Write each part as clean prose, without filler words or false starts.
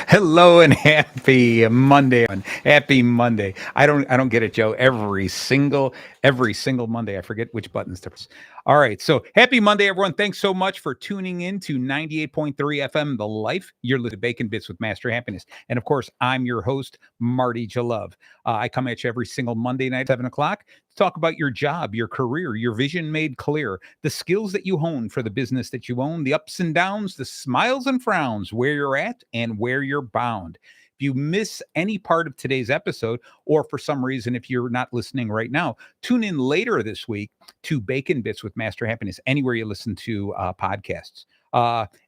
Hello and happy Monday. Happy Monday. I don't get it, Joe. Every single Monday, I forget which buttons to press. All right. So happy Monday, everyone. Thanks so much for tuning in to 98.3 FM, The Life. You're listening to Bacon Bits with Master Happiness. And of course, I'm your host, Marty Jalove. I come at you every single Monday night at 7 o'clock to talk about your job, your career, your vision made clear, the skills that you hone for the business that you own, the ups and downs, the smiles and frowns, where you're at and where you're bound. If you miss any part of today's episode, or for some reason, if you're not listening right now, tune in later this week to Bacon Bits with Master Happiness, anywhere you listen to podcasts.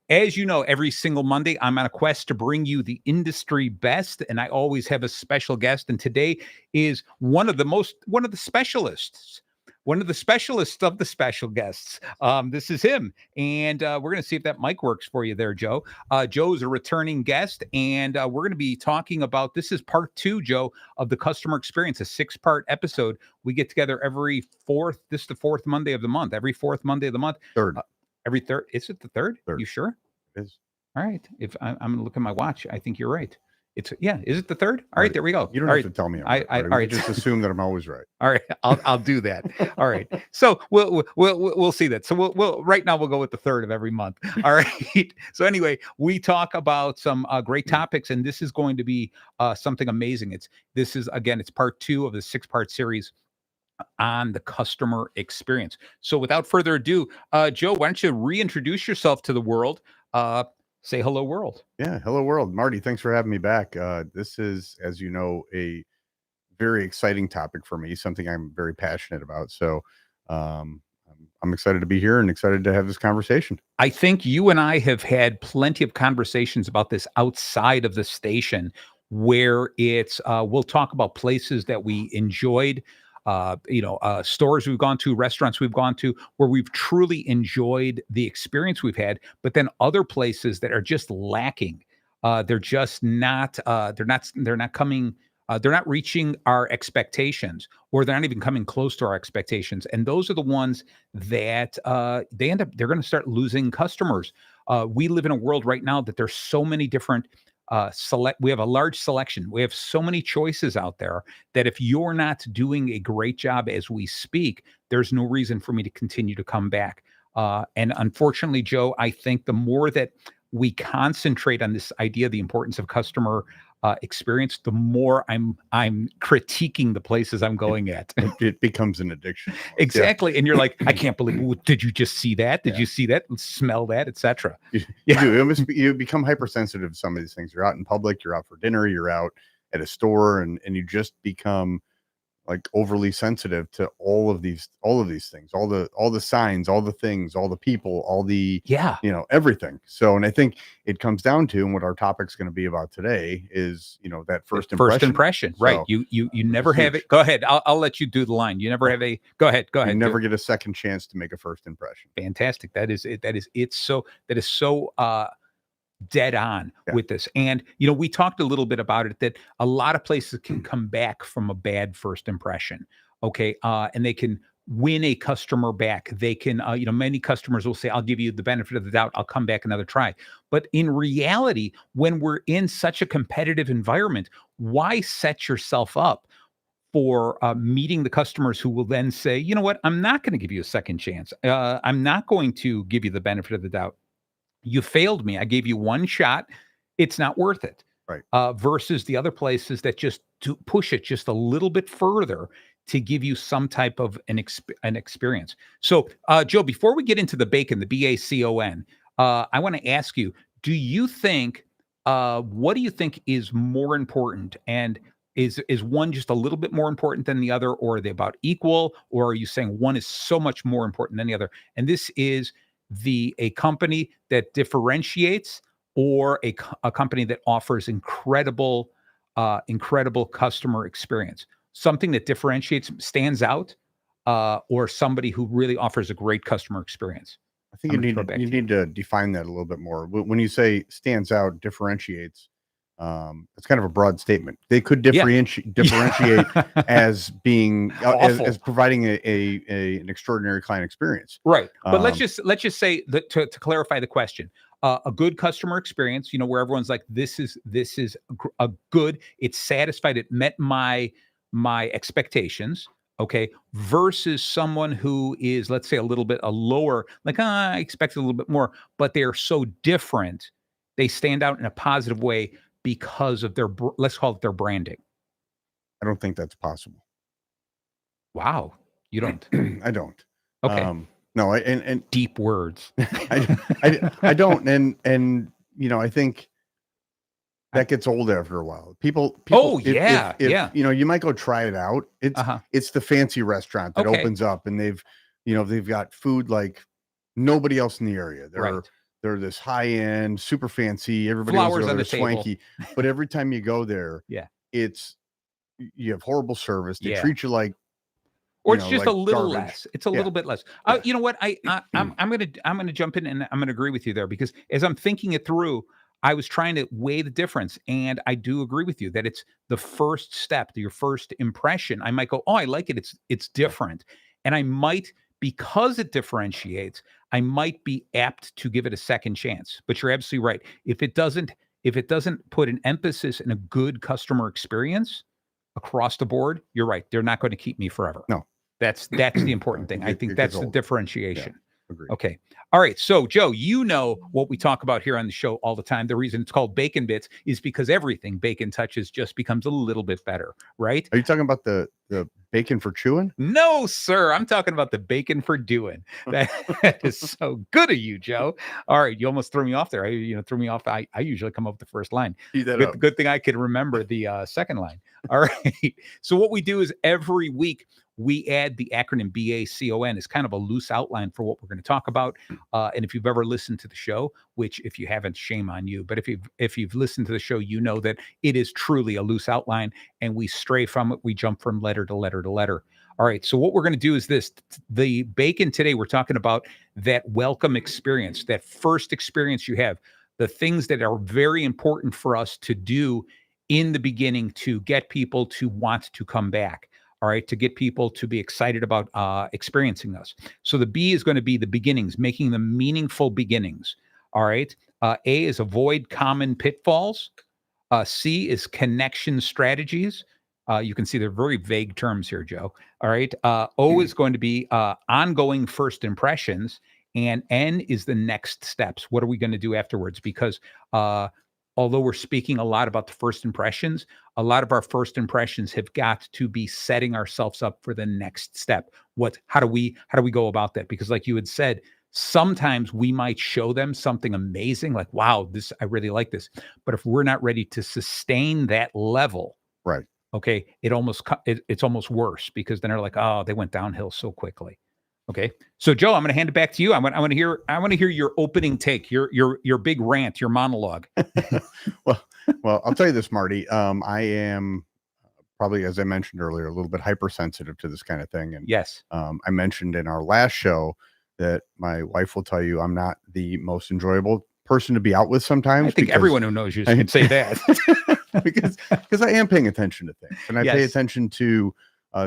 As you know, every single Monday, I'm on a quest to bring you the industry best, and I always have a special guest. And today is one of the specialists. One of the specialists of the special guests. This is him. And we're going to see if that mic works for you there, Joe. Joe's a returning guest, and we're going to be talking about, this is part 2, Joe, of the customer experience, a 6-part episode. We get together every this is the 4th Monday of the month, every 4th Monday of the month. Third. Every third. Is it the 3rd? Third. You sure? It is. All right. If I'm going to look at my watch, I think you're right. Is it the 3rd? All right, there we go. You don't all have right. to tell me. All right. Just assume that I'm always right. All right, I'll do that. All right. So we'll see that. So we'll right now we'll go with the 3rd of every month. All right. So anyway, we talk about some great topics, and this is going to be something amazing. It's part 2 of the 6-part series on the customer experience. So without further ado, Joe, why don't you reintroduce yourself to the world? Say hello, world. Yeah, hello, world. Marty, thanks for having me back. This is, as you know, a very exciting topic for me, something I'm very passionate about. So I'm excited to be here and excited to have this conversation. I think you and I have had plenty of conversations about this outside of the station, where we'll talk about places that we enjoyed, stores we've gone to, restaurants we've gone to, where we've truly enjoyed the experience we've had, but then other places that are just lacking. They're just not, they're not reaching our expectations, or they're not even coming close to our expectations. And those are the ones that they're going to start losing customers. We live in a world right now that there's so many different we have a large selection. We have so many choices out there that if you're not doing a great job as we speak, there's no reason for me to continue to come back. And unfortunately, Joe, I think the more that we concentrate on this idea, the importance of customer experience, the more I'm critiquing the places I'm going at. It becomes an addiction. Exactly. Yeah. And you're like, I can't believe, did you just see that? Did you see that? Smell that, etc. You do. You become hypersensitive to some of these things. You're out in public, you're out for dinner, you're out at a store, and you just become like overly sensitive to all of these things, all the signs, all the things, all the people, all the everything. So, and I think it comes down to, and what our topic's going to be about today is, that first impression. Right. So, you never have it. Go ahead. I'll let you do the line. You never have a, go ahead. You never get a second chance to make a first impression. Fantastic. That is so dead on with this. And, we talked a little bit about it, that a lot of places can come back from a bad first impression. Okay. And they can win a customer back. They can, many customers will say, I'll give you the benefit of the doubt. I'll come back another try. But in reality, when we're in such a competitive environment, why set yourself up for meeting the customers who will then say, you know what, I'm not going to give you a second chance. I'm not going to give you the benefit of the doubt. You failed me. I gave you one shot. It's not worth it. Right. Versus the other places that just to push it just a little bit further to give you some type of an experience. So, Joe, before we get into the bacon, the BACON, I want to ask you, do you think, what do you think is more important? And is one just a little bit more important than the other, or are they about equal? Or are you saying one is so much more important than the other? And this is a company that differentiates, or a company that offers incredible customer experience, something that differentiates, stands out, or somebody who really offers a great customer experience? I think you need to define that a little bit more. When you say stands out, differentiates, it's kind of a broad statement. They could differentiate as being as providing an extraordinary client experience. Right. But let's just say that to clarify the question, a good customer experience, where everyone's like, this is a good, it's satisfied, it met my expectations. Okay. Versus someone who is, let's say, a lower, like, I expected a little bit more, but they're so different. They stand out in a positive way because of let's call it their branding. I don't think that's possible. Wow. You don't? I don't. Okay. No, and deep words. I don't. And, I think that gets old after a while. People. Oh, if, yeah, if, yeah. You might go try it out. It's the fancy restaurant that Okay. opens up, and they've got food like nobody else in the area. Right. They're this high end, super fancy. Everybody Flowers else on the is swanky. But every time you go there, Yeah. you have horrible service. They Yeah. treat you like, or it's just like a little garbage. less. It's a little bit less. Yeah. You know what? I'm gonna jump in and I'm gonna agree with you there, because as I'm thinking it through, I was trying to weigh the difference, and I do agree with you that it's the first step, your first impression. I might go, oh, I like it. It's different, and I might, because it differentiates, I might be apt to give it a second chance. But you're absolutely right. If it doesn't put an emphasis in a good customer experience across the board, you're right. They're not going to keep me forever. No. That's the important thing. I think that's the differentiation. Yeah, agreed. Okay. All right. So, Joe, what we talk about here on the show all the time. The reason it's called Bacon Bits is because everything bacon touches just becomes a little bit better, right? Are you talking about the bacon for chewing? No, sir. I'm talking about the bacon for doing. That is so good of you, Joe. All right. You almost threw me off there. Threw me off. I usually come up with the first line. Good thing I could remember the second line. All right. So what we do is every week we add the acronym BACON as kind of a loose outline for what we're going to talk about. And if you've ever listened to the show, which if you haven't, shame on you, but if you've listened to the show, you know that it is truly a loose outline, and we stray from it. We jump from letter to letter to letter. All right. So what we're going to do is this: the bacon today, we're talking about that welcome experience, that first experience you have, the things that are very important for us to do in the beginning to get people to want to come back. All right, to get people to be excited about experiencing us. So the B is going to be the beginnings, making them meaningful beginnings. All right. A is avoid common pitfalls. C is connection strategies. You can see they're very vague terms here, Joe. All right. O is going to be ongoing first impressions. And N is the next steps. What are we going to do afterwards? Because although we're speaking a lot about the first impressions, a lot of our first impressions have got to be setting ourselves up for the next step. How do we go about that? Because like you had said, sometimes we might show them something amazing, like, wow, I really like this. But if we're not ready to sustain that level, right? Okay, it's almost worse, because then they're like, oh, they went downhill so quickly. Okay, so Joe, I'm going to hand it back to you. I want to hear your opening take, your big rant, your monologue. well, I'll tell you this, Marty. I am probably, as I mentioned earlier, a little bit hypersensitive to this kind of thing. And yes, I mentioned in our last show that my wife will tell you I'm not the most enjoyable person to be out with sometimes. I think everyone who knows you can say that. because I am paying attention to things, and I pay attention to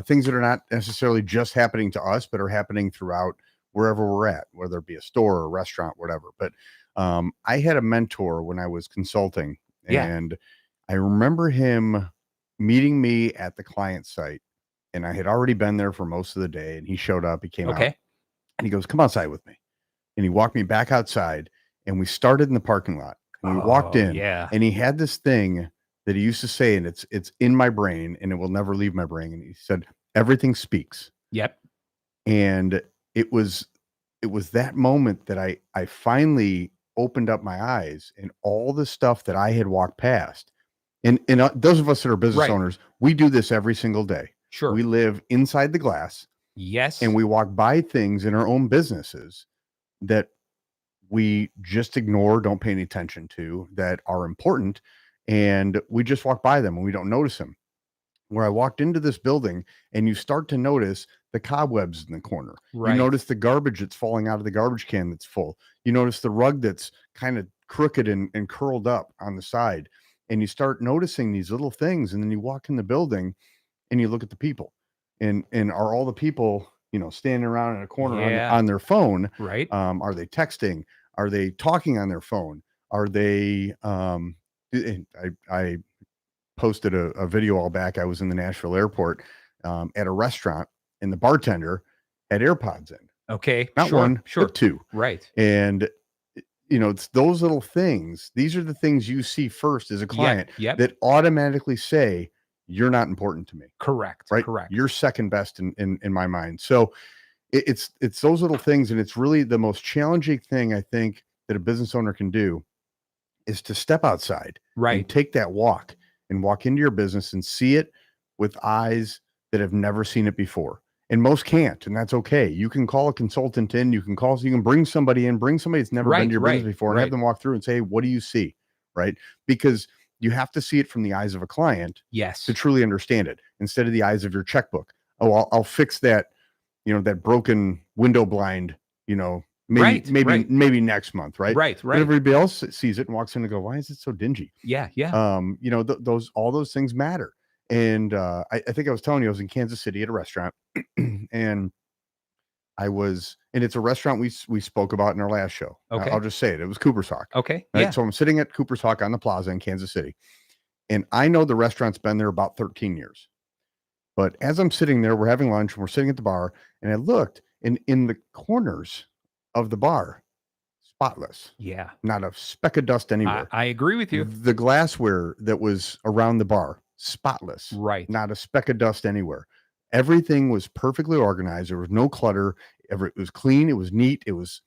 things that are not necessarily just happening to us, but are happening throughout wherever we're at, whether it be a store or a restaurant, whatever. But I had a mentor when I was consulting, and I remember him meeting me at the client site, and I had already been there for most of the day, and he showed up, he came out, and he goes, come outside with me. And he walked me back outside, and we started in the parking lot, and we walked in, and he had this thing that he used to say, and it's in my brain and it will never leave my brain. And he said, everything speaks. Yep. And it was that moment that I finally opened up my eyes, and all the stuff that I had walked past. And those of us that are business owners, we do this every single day. Sure. We live inside the glass. Yes. And we walk by things in our own businesses that we just ignore, don't pay any attention to, that are important. And we just walk by them and we don't notice them. Where I walked into this building, and you start to notice the cobwebs in the corner. Right. You notice the garbage that's falling out of the garbage can that's full. You notice the rug that's kind of crooked and curled up on the side. And you start noticing these little things. And then you walk in the building and you look at the people. And are all the people, standing around in a corner on their phone? Right. Are they texting? Are they talking on their phone? Are they, I posted a video all back. I was in the Nashville airport at a restaurant, and the bartender had AirPods in. Okay. Not one, but two. Right. And, it's those little things. These are the things you see first as a client that automatically say, you're not important to me. Correct. Right. Correct. You're second best in my mind. So it's those little things. And it's really the most challenging thing I think that a business owner can do is to step outside and take that walk and walk into your business and see it with eyes that have never seen it before. And most can't, and that's okay. You can call a consultant in, you can bring somebody in, bring somebody that's never been to your business before and have them walk through and say, hey, what do you see? Right? Because you have to see it from the eyes of a client to truly understand it, instead of the eyes of your checkbook. Oh, I'll fix that, that broken window blind, maybe next month, right? Right. But everybody else sees it and walks in and go, why is it so dingy? Yeah. All those things matter. And I think I was telling you, I was in Kansas City at a restaurant, and it's a restaurant we spoke about in our last show. Okay. I'll just say it. It was Cooper's Hawk. Okay. Right? Yeah. So I'm sitting at Cooper's Hawk on the plaza in Kansas City, and I know the restaurant's been there about 13 years. But as I'm sitting there, we're having lunch and we're sitting at the bar, and I looked, and in the corners of the bar, spotless. Yeah. Not a speck of dust anywhere. I agree with you. The glassware that was around the bar, spotless. Right. Not a speck of dust anywhere. Everything was perfectly organized. There was no clutter. It was clean. It was neat. It was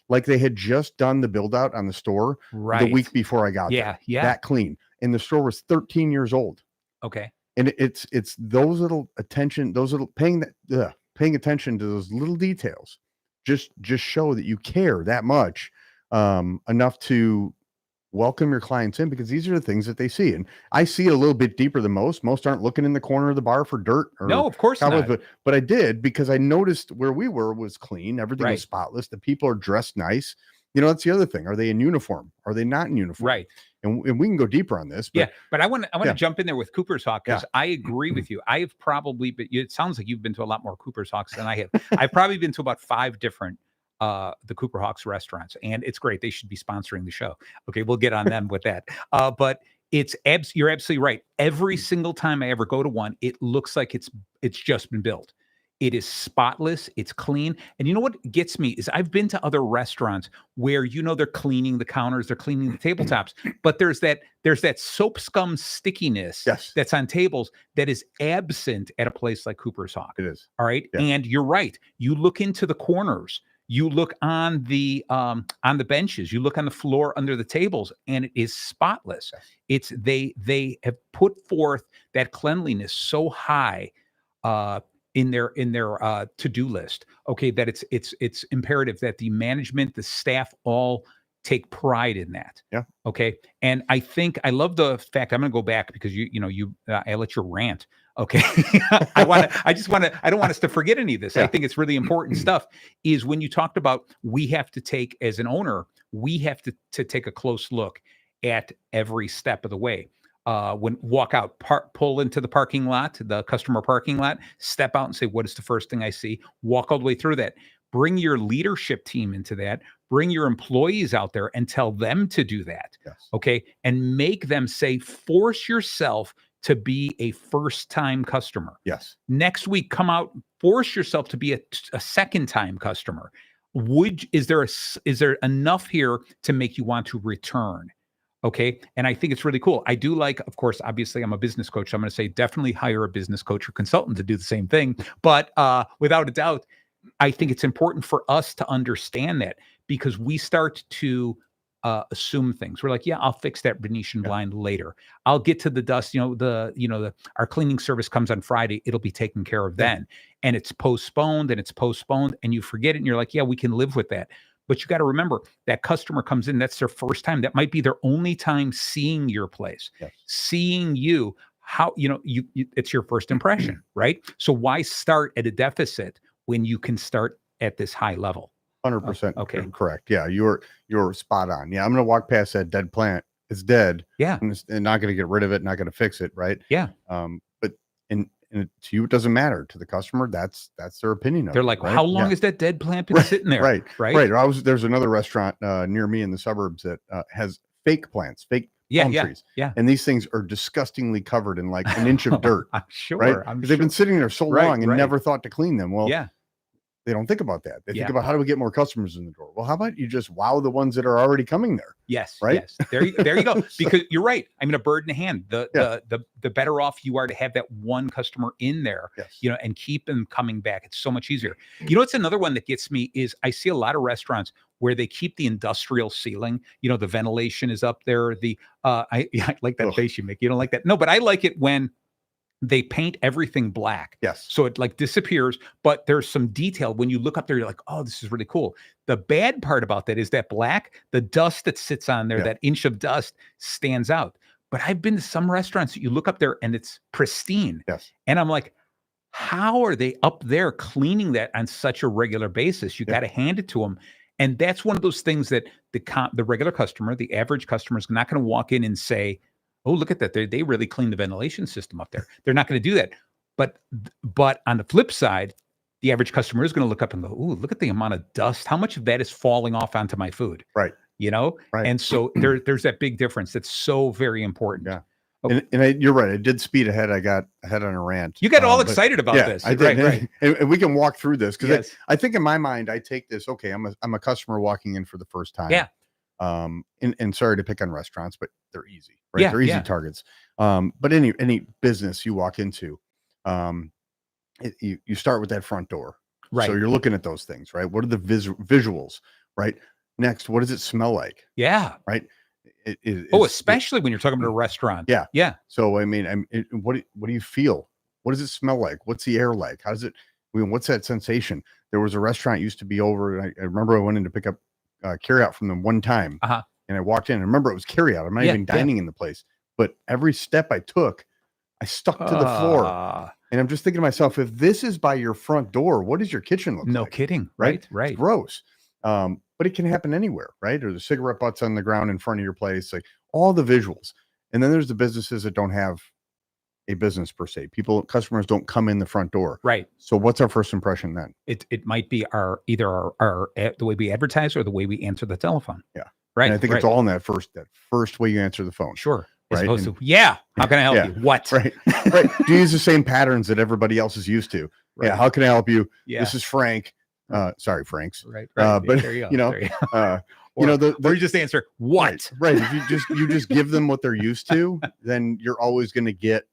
like they had just done the build out on the store the week before I got there. Yeah. That clean. And the store was 13 years old. Okay. And it's those little paying attention to those little details just show that you care that much enough to welcome your clients in, because these are the things that they see. And I see it a little bit deeper than most. Most aren't looking in the corner of the bar for dirt. No, of course not. But I did, because I noticed where we were was clean. Everything was spotless. The people are dressed nice. That's the other thing. Are they in uniform? Are they not in uniform? Right. And we can go deeper on this. But I want to jump in there with Cooper's Hawk, because I agree with you. I have probably, but it sounds like you've been to a lot more Cooper's Hawks than I have. I've probably been to about 5 different the Cooper Hawks restaurants, and it's great. They should be sponsoring the show. Okay, we'll get on them with that. But you're absolutely right. Every single time I ever go to one, it looks like it's just been built. It is spotless. It's clean. And you know what gets me is I've been to other restaurants where, they're cleaning the counters, they're cleaning the tabletops, but there's that soap scum stickiness that's on tables that is absent at a place like Cooper's Hawk. It is. All right. Yeah. And you're right. You look into the corners, you look on the benches, you look on the floor under the tables, and it is spotless. It's they have put forth that cleanliness so high in their to-do list. Okay, that it's imperative that the management, the staff, all take pride in that. Yeah. Okay. And I think I love the fact, I'm going to go back because I let your rant. Okay. I don't want us to forget any of this. I think it's really important stuff, is when you talked about, we have to take, as an owner, we have to take a close look at every step of the way. When walk out, pull into the parking lot, the customer parking lot, step out and say, what is the first thing I see? Walk all the way through that. Bring your leadership team into that. Bring your employees out there and tell them to do that. Yes. Okay. And make them say, force yourself to be a first-time customer. Yes. Next week, come out, force yourself to be a second-time customer. Is there enough here to make you want to return? Okay. And I think it's really cool. I do like, of course, obviously I'm a business coach. So I'm going to say definitely hire a business coach or consultant to do the same thing. But without a doubt, I think it's important for us to understand that, because we start to assume things. We're like, yeah, I'll fix that Venetian blind later. I'll get to the dust. Our cleaning service comes on Friday. It'll be taken care of then. And it's postponed and you forget it. And you're like, yeah, we can live with that. But you got to remember, that customer comes in, that's their first time. That might be their only time seeing your place, seeing you, how, it's your first impression, right? So why start at a deficit when you can start at this high level? 100% okay. Correct. Yeah, you're spot on. Yeah, I'm going to walk past that dead plant. It's dead. Yeah. And not going to get rid of it, not going to fix it, right? Yeah. But and And to you, it doesn't matter. To the customer, that's their opinion of They're it, like, right? how long has that dead plant been sitting there? Right. Right. There's another restaurant near me in the suburbs that has fake plants, fake palm trees. Yeah. And these things are disgustingly covered in like an inch of dirt. I'm sure. Right. I'm Because sure. they've been sitting there so long and right. never thought to clean them. Well, Yeah. they don't think about that. They Yeah. think about how do we get more customers in the door? Well, how about you just wow the ones that are already coming there? Yes. Right. Yes. There you go. Because you're right. I mean, a bird in the hand. The better off you are to have that one customer in there, Yes. you know, and keep them coming back. It's so much easier. You know, it's another one that gets me is I see a lot of restaurants where they keep the industrial ceiling. You know, the ventilation is up there. I like that face you make. You don't like that? No, but I like it when they paint everything black. Yes. So it like disappears, but there's some detail. When you look up there, you're like, oh, this is really cool. The bad part about that is that black, the dust that sits on there, that inch of dust stands out. But I've been to some restaurants that you look up there and it's pristine. Yes. And I'm like, how are they up there cleaning that on such a regular basis? You got to hand it to them. And that's one of those things that the regular customer, the average customer is not going to walk in and say, oh, look at that. They really cleaned the ventilation system up there. They're not going to do that. But on the flip side, the average customer is going to look up and go, ooh, look at the amount of dust. How much of that is falling off onto my food? Right. You know? Right. And so there's that big difference. That's so very important. Yeah. And you're right. I did speed ahead. I got ahead on a rant. You got all excited about this. I did. Right. And we can walk through this because I think in my mind, I take this, okay, I'm a customer walking in for the first time. Yeah. And sorry to pick on restaurants, but they're easy, right? Yeah, they're easy targets. But any business you walk into, you start with that front door. Right. So you're looking at those things, right? What are the visuals, right? Next, what does it smell like? Yeah. Right. Especially when you're talking about a restaurant. Yeah. Yeah. So, I mean, what do you feel? What does it smell like? What's the air like? How does it, what's that sensation? There was a restaurant used to be over. And I remember I went in to pick up carry out from them one time. And I walked in and remember it was carry out. I'm not even dining in the place, but every step I took, I stuck to the floor. And I'm just thinking to myself, if this is by your front door, what does your kitchen look like? No kidding. Right. It's gross. But it can happen anywhere, right? Or the cigarette butts on the ground in front of your place, like all the visuals. And then there's the businesses that don't have a business per se. Customers don't come in the front door. Right. So what's our first impression then? It might be either the way we advertise or the way we answer the telephone. Yeah. Right. And I think it's all in that first way you answer the phone. Sure. As right. Opposed to, how can I help you? What? Right. Do you use the same patterns that everybody else is used to? Right. Yeah. How can I help you? Yeah. This is Frank. Sorry, Franks. Right. But there you go. Or you just answer what? Right. If you just give them what they're used to, then you're always going to get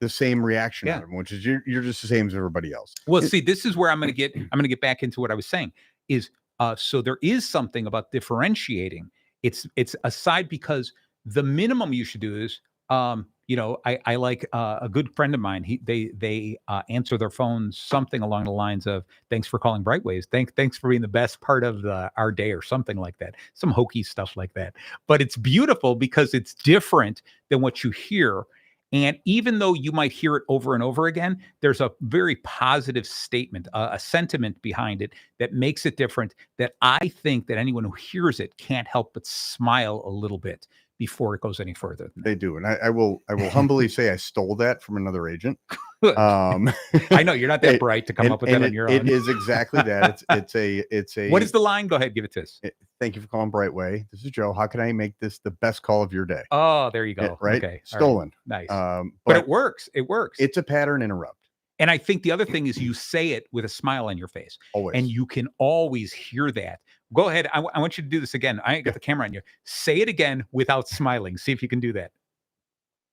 the same reaction out of them, which is you're just the same as everybody else. Well, see, this is where I'm going to get back into what I was saying is, so there is something about differentiating. It's aside because the minimum you should do is, I like a good friend of mine. They answer their phones something along the lines of "Thanks for calling Brightways. Thanks for being the best part of our day" or something like that. Some hokey stuff like that. But it's beautiful because it's different than what you hear. And even though you might hear it over and over again, there's a very positive statement, a sentiment behind it that makes it different, that I think that anyone who hears it can't help but smile a little bit before it goes any further. They do. And I will humbly say I stole that from another agent. I know you're not that bright to come up with that on your own. It is exactly that. It's a. What is the line? Go ahead, give it to us. Thank you for calling Brightway. This is Joe. How can I make this the best call of your day? Oh, there you go. Right. Okay. Stolen. Right. Nice. But it works. It works. It's a pattern interrupt. And I think the other thing is you say it with a smile on your face. Always. And you can always hear that. Go ahead. I want you to do this again. I ain't got the camera on you. Say it again without smiling. See if you can do that.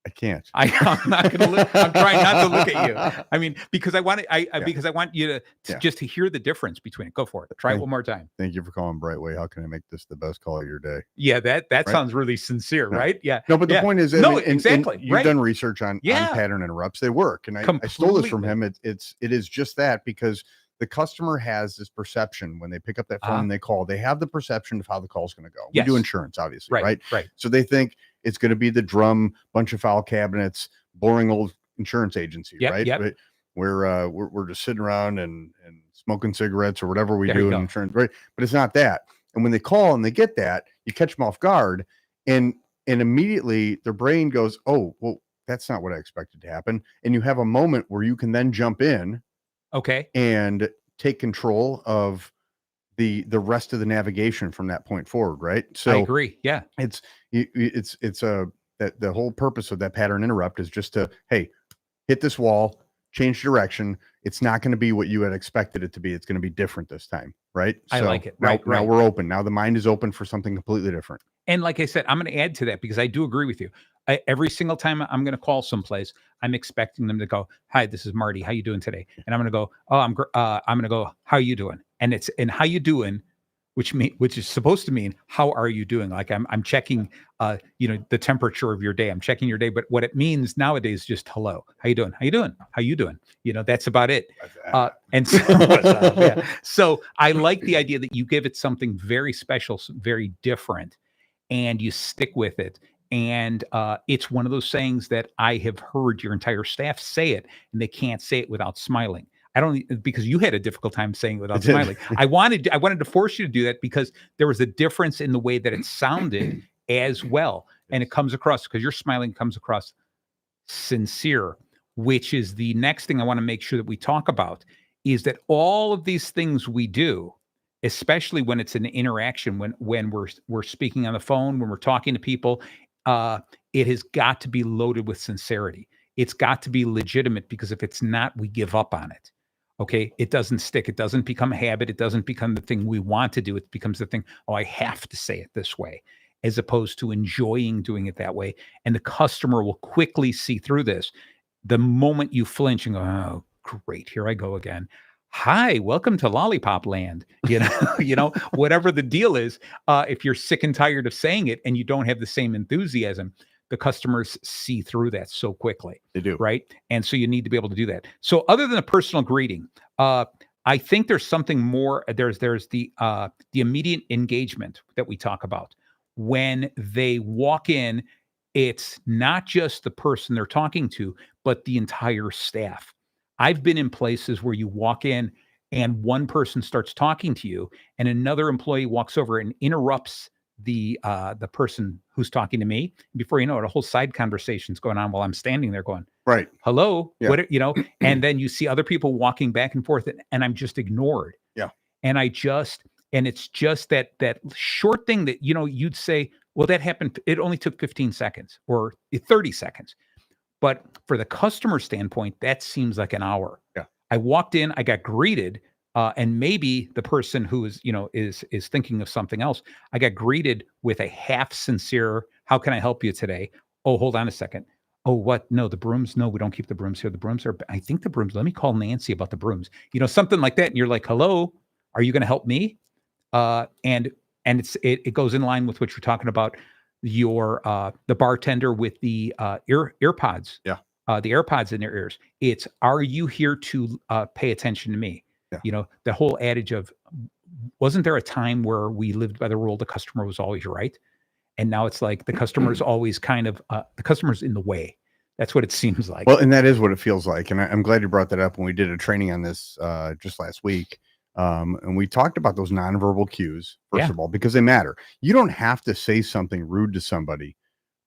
I can't. I'm not going to look. I'm trying not to look at you. I mean, because I want because I want you to just to hear the difference between it. Go for it. Try it one more time. Thank you for calling Brightway. How can I make this the best call of your day? Yeah, that sounds really sincere, right? Yeah. No, but the point is, exactly. You've done research on pattern interrupts. They work, and I stole this from him. It is just that because the customer has this perception when they pick up that phone and they call. They have the perception of how the call is going to go. Yes. We do insurance, obviously, right? Right. So they think it's going to be the drum, bunch of file cabinets, boring old insurance agency, right? Yep. We're just sitting around and smoking cigarettes or whatever we do in insurance, right? But it's not that. And when they call and they get that, you catch them off guard, and immediately their brain goes, "Oh, well, that's not what I expected to happen. And you have a moment where you can then jump in Okay. and take control of the rest of the navigation from that point forward, right? So I agree. Yeah. it's that the whole purpose of that pattern interrupt is just to, hey, hit this wall, change direction. It's not going to be what you had expected it to be. It's going to be different this time, right? I So like it. now, Right. now we're open. Now the mind is open for something completely different. And like I said, I'm going to add to that because I do agree with you. Every single time I'm going to call someplace, I'm expecting them to go, "Hi, this is Marty. How you doing today?" And I'm going to go, "Oh, I'm going to go, how you doing?" And how you doing, which is supposed to mean how are you doing? Like I'm checking, the temperature of your day. I'm checking your day, but what it means nowadays is just hello. How you doing? How you doing? How you doing? That's about it. And so, yeah. So I like the idea that you give it something very special, very different, and you stick with it. And it's one of those sayings that I have heard your entire staff say it, and they can't say it without smiling. I don't, because you had a difficult time saying it without smiling. I wanted to force you to do that because there was a difference in the way that it sounded as well, and it comes across because your smiling comes across sincere, which is the next thing I want to make sure that we talk about. Is that all of these things we do, especially when it's an interaction, when we're speaking on the phone, when we're talking to people, it has got to be loaded with sincerity. It's got to be legitimate, because if it's not, we give up on it. Okay, it doesn't stick. It doesn't become a habit. It doesn't become the thing we want to do. It becomes the thing, oh, I have to say it this way, as opposed to enjoying doing it that way. And the customer will quickly see through this. The moment you flinch and go, oh, great, here I go again. Hi, welcome to Lollipop Land. Whatever the deal is, if you're sick and tired of saying it and you don't have the same enthusiasm, the customers see through that so quickly. They do. Right. And so you need to be able to do that. So other than a personal greeting, I think there's something more. There's the immediate engagement that we talk about. When they walk in, it's not just the person they're talking to, but the entire staff. I've been in places where you walk in and one person starts talking to you and another employee walks over and interrupts the person who's talking to me. Before you know it, a whole side conversation's going on while I'm standing there going, right, hello, yeah. What, and then you see other people walking back and forth, and I'm just ignored. Yeah. And it's just that short thing that, you'd say, well, that happened. It only took 15 seconds or 30 seconds. But for the customer standpoint, that seems like an hour. Yeah. I walked in, I got greeted, and maybe the person who is thinking of something else, I got greeted with a half sincere, how can I help you today? Oh, hold on a second. Oh, what? No, the brooms. No, we don't keep the brooms here. The brooms are, I think the brooms, let me call Nancy about the brooms, something like that. And you're like, hello, are you going to help me? And it goes in line with what you're talking about. The bartender with the earpods, yeah, the AirPods in their ears. It's, are you here to pay attention to me? Yeah. The whole adage of, wasn't there a time where we lived by the rule the customer was always right? And now it's like the customer's always kind of the customer's in the way. That's what it seems like. Well, and that is what it feels like. And I'm glad you brought that up when we did a training on this just last week. And we talked about those nonverbal cues, first of all, because they matter. You don't have to say something rude to somebody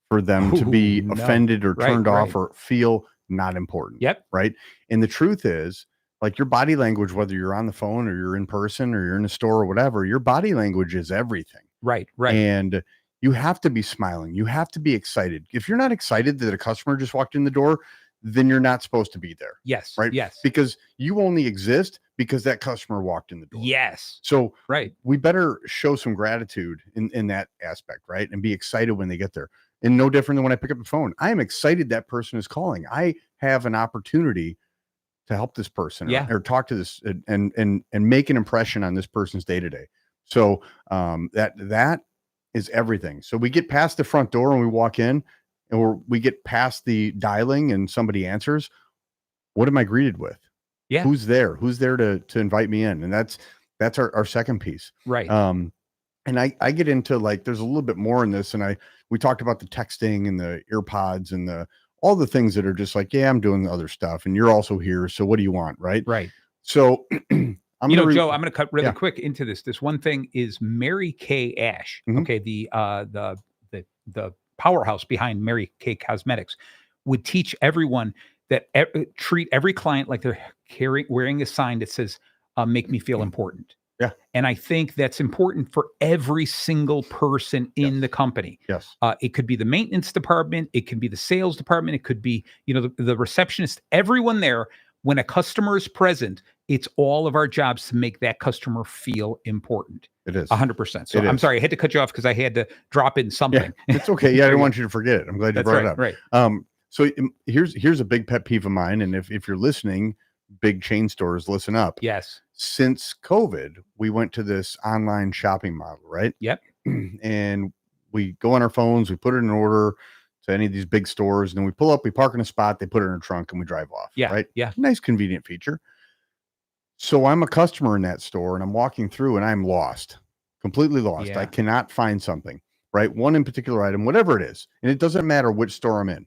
for them to be offended or turned off or feel not important. Yep. Right. And the truth is, like, your body language, whether you're on the phone or you're in person or you're in a store or whatever, your body language is everything. Right. And you have to be smiling. You have to be excited. If you're not excited that a customer just walked in the door, then you're not supposed to be there. Yes. Right. Yes. Because you only exist because that customer walked in the door. Yes. So right. We better show some gratitude in that aspect, right? And be excited when they get there. And no different than when I pick up the phone. I am excited that person is calling. I have an opportunity to help this person or talk to this and make an impression on this person's day to day. So that is everything. So we get past the front door and we walk in, and we get past the dialing and somebody answers. What am I greeted with? Yeah. Who's there? Who's there to invite me in? And that's our second piece. Right. And I get into, like, there's a little bit more in this. And we talked about the texting and the earpods and all the things that are just like, yeah, I'm doing the other stuff and you're also here. So what do you want? Right. Right. So Joe, I'm going to cut really quick into this. This one thing is Mary Kay Ash. Mm-hmm. Okay. The powerhouse behind Mary Kay Cosmetics. would teach everyone that treat every client like they're wearing a sign that says, make me feel important. Yeah. And I think that's important for every single person in the company. Yes. It could be the maintenance department. It could be the sales department. It could be, the receptionist, everyone there. When a customer is present, it's all of our jobs to make that customer feel important. It is 100%. So I'm sorry, I had to cut you off because I had to drop in something. Yeah, it's okay. Yeah, I didn't want you to forget it. I'm glad you brought it up. Right. So here's a big pet peeve of mine. And if you're listening, big chain stores, listen up. Yes. Since COVID, we went to this online shopping model, right? Yep. And we go on our phones, we put it in order to any of these big stores, and then we pull up, we park in a spot, they put it in a trunk, and we drive off. Yeah. Right. Yeah. Nice, convenient feature. So I'm a customer in that store, and I'm walking through, and I'm lost, completely lost. Yeah. I cannot find something, right? One in particular item, whatever it is, and it doesn't matter which store I'm in.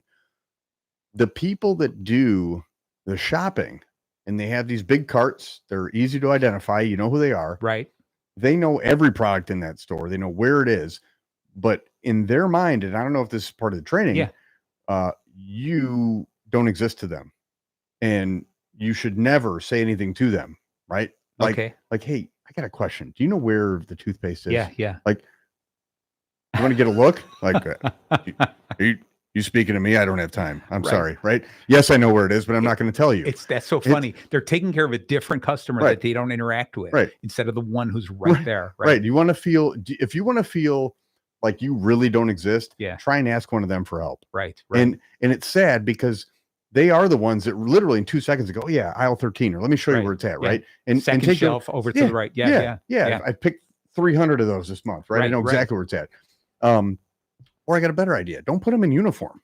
The people that do the shopping, and they have these big carts, they're easy to identify. You know who they are. Right. They know every product in that store. They know where it is. But in their mind, and I don't know if this is part of the training, you don't exist to them. And you should never say anything to them, right? Like, hey, I got a question. Do you know where the toothpaste is? Yeah. Like, you want to get a look? Like, you speaking to me? I don't have time. I'm sorry, right? Yes, I know where it is, but I'm not going to tell you. That's so funny. They're taking care of a different customer that they don't interact with, instead of the one who's right there. Right. You want to feel, if you want to feel like you really don't exist, yeah, try and ask one of them for help. Right. And it's sad because they are the ones that literally in 2 seconds ago, aisle 13, or let me show you where it's at, right? And second take shelf over to the right. Yeah. I picked 300 of those this month, right? I know exactly where it's at. Or I got a better idea. Don't put them in uniform.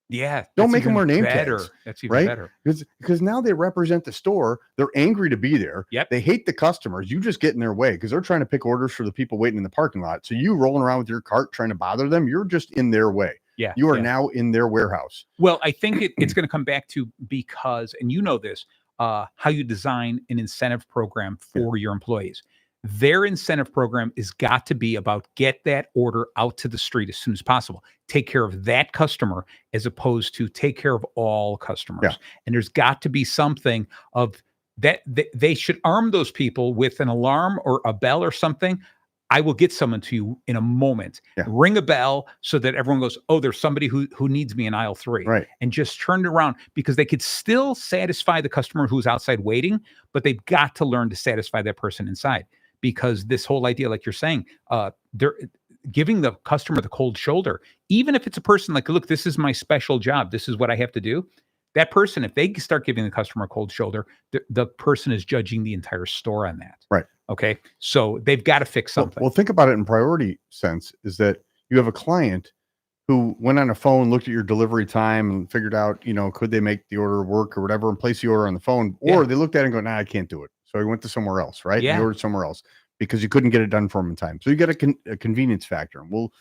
Yeah. Don't make them wear name tags. That's even better. Because now they represent the store. They're angry to be there. Yep. They hate the customers. You just get in their way because they're trying to pick orders for the people waiting in the parking lot. So you rolling around with your cart trying to bother them, you're just in their way. Yeah. You are now in their warehouse. Well, I think it's going to come back to because, and you know this, how you design an incentive program for your employees. Their incentive program is got to be about get that order out to the street as soon as possible. Take care of that customer as opposed to take care of all customers. Yeah. And there's got to be something of that. They should arm those people with an alarm or a bell or something. I will get someone to you in a moment. Yeah. Ring a bell so that everyone goes, oh, there's somebody who needs me in aisle 3. Right. And just turn it around because they could still satisfy the customer who's outside waiting, but they've got to learn to satisfy that person inside. Because this whole idea, like you're saying, they're giving the customer the cold shoulder, even if it's a person like, look, this is my special job. This is what I have to do. That person, if they start giving the customer a cold shoulder, the person is judging the entire store on that. Right. Okay. So they've got to fix something. Well, think about it in priority sense is that you have a client who went on a phone, looked at your delivery time and figured out, could they make the order work or whatever and place the order on the phone, or they looked at it and go, nah, I can't do it. So he went to somewhere else, right? Yeah. He ordered somewhere else because you couldn't get it done for him in time. So you got a convenience factor. And we'll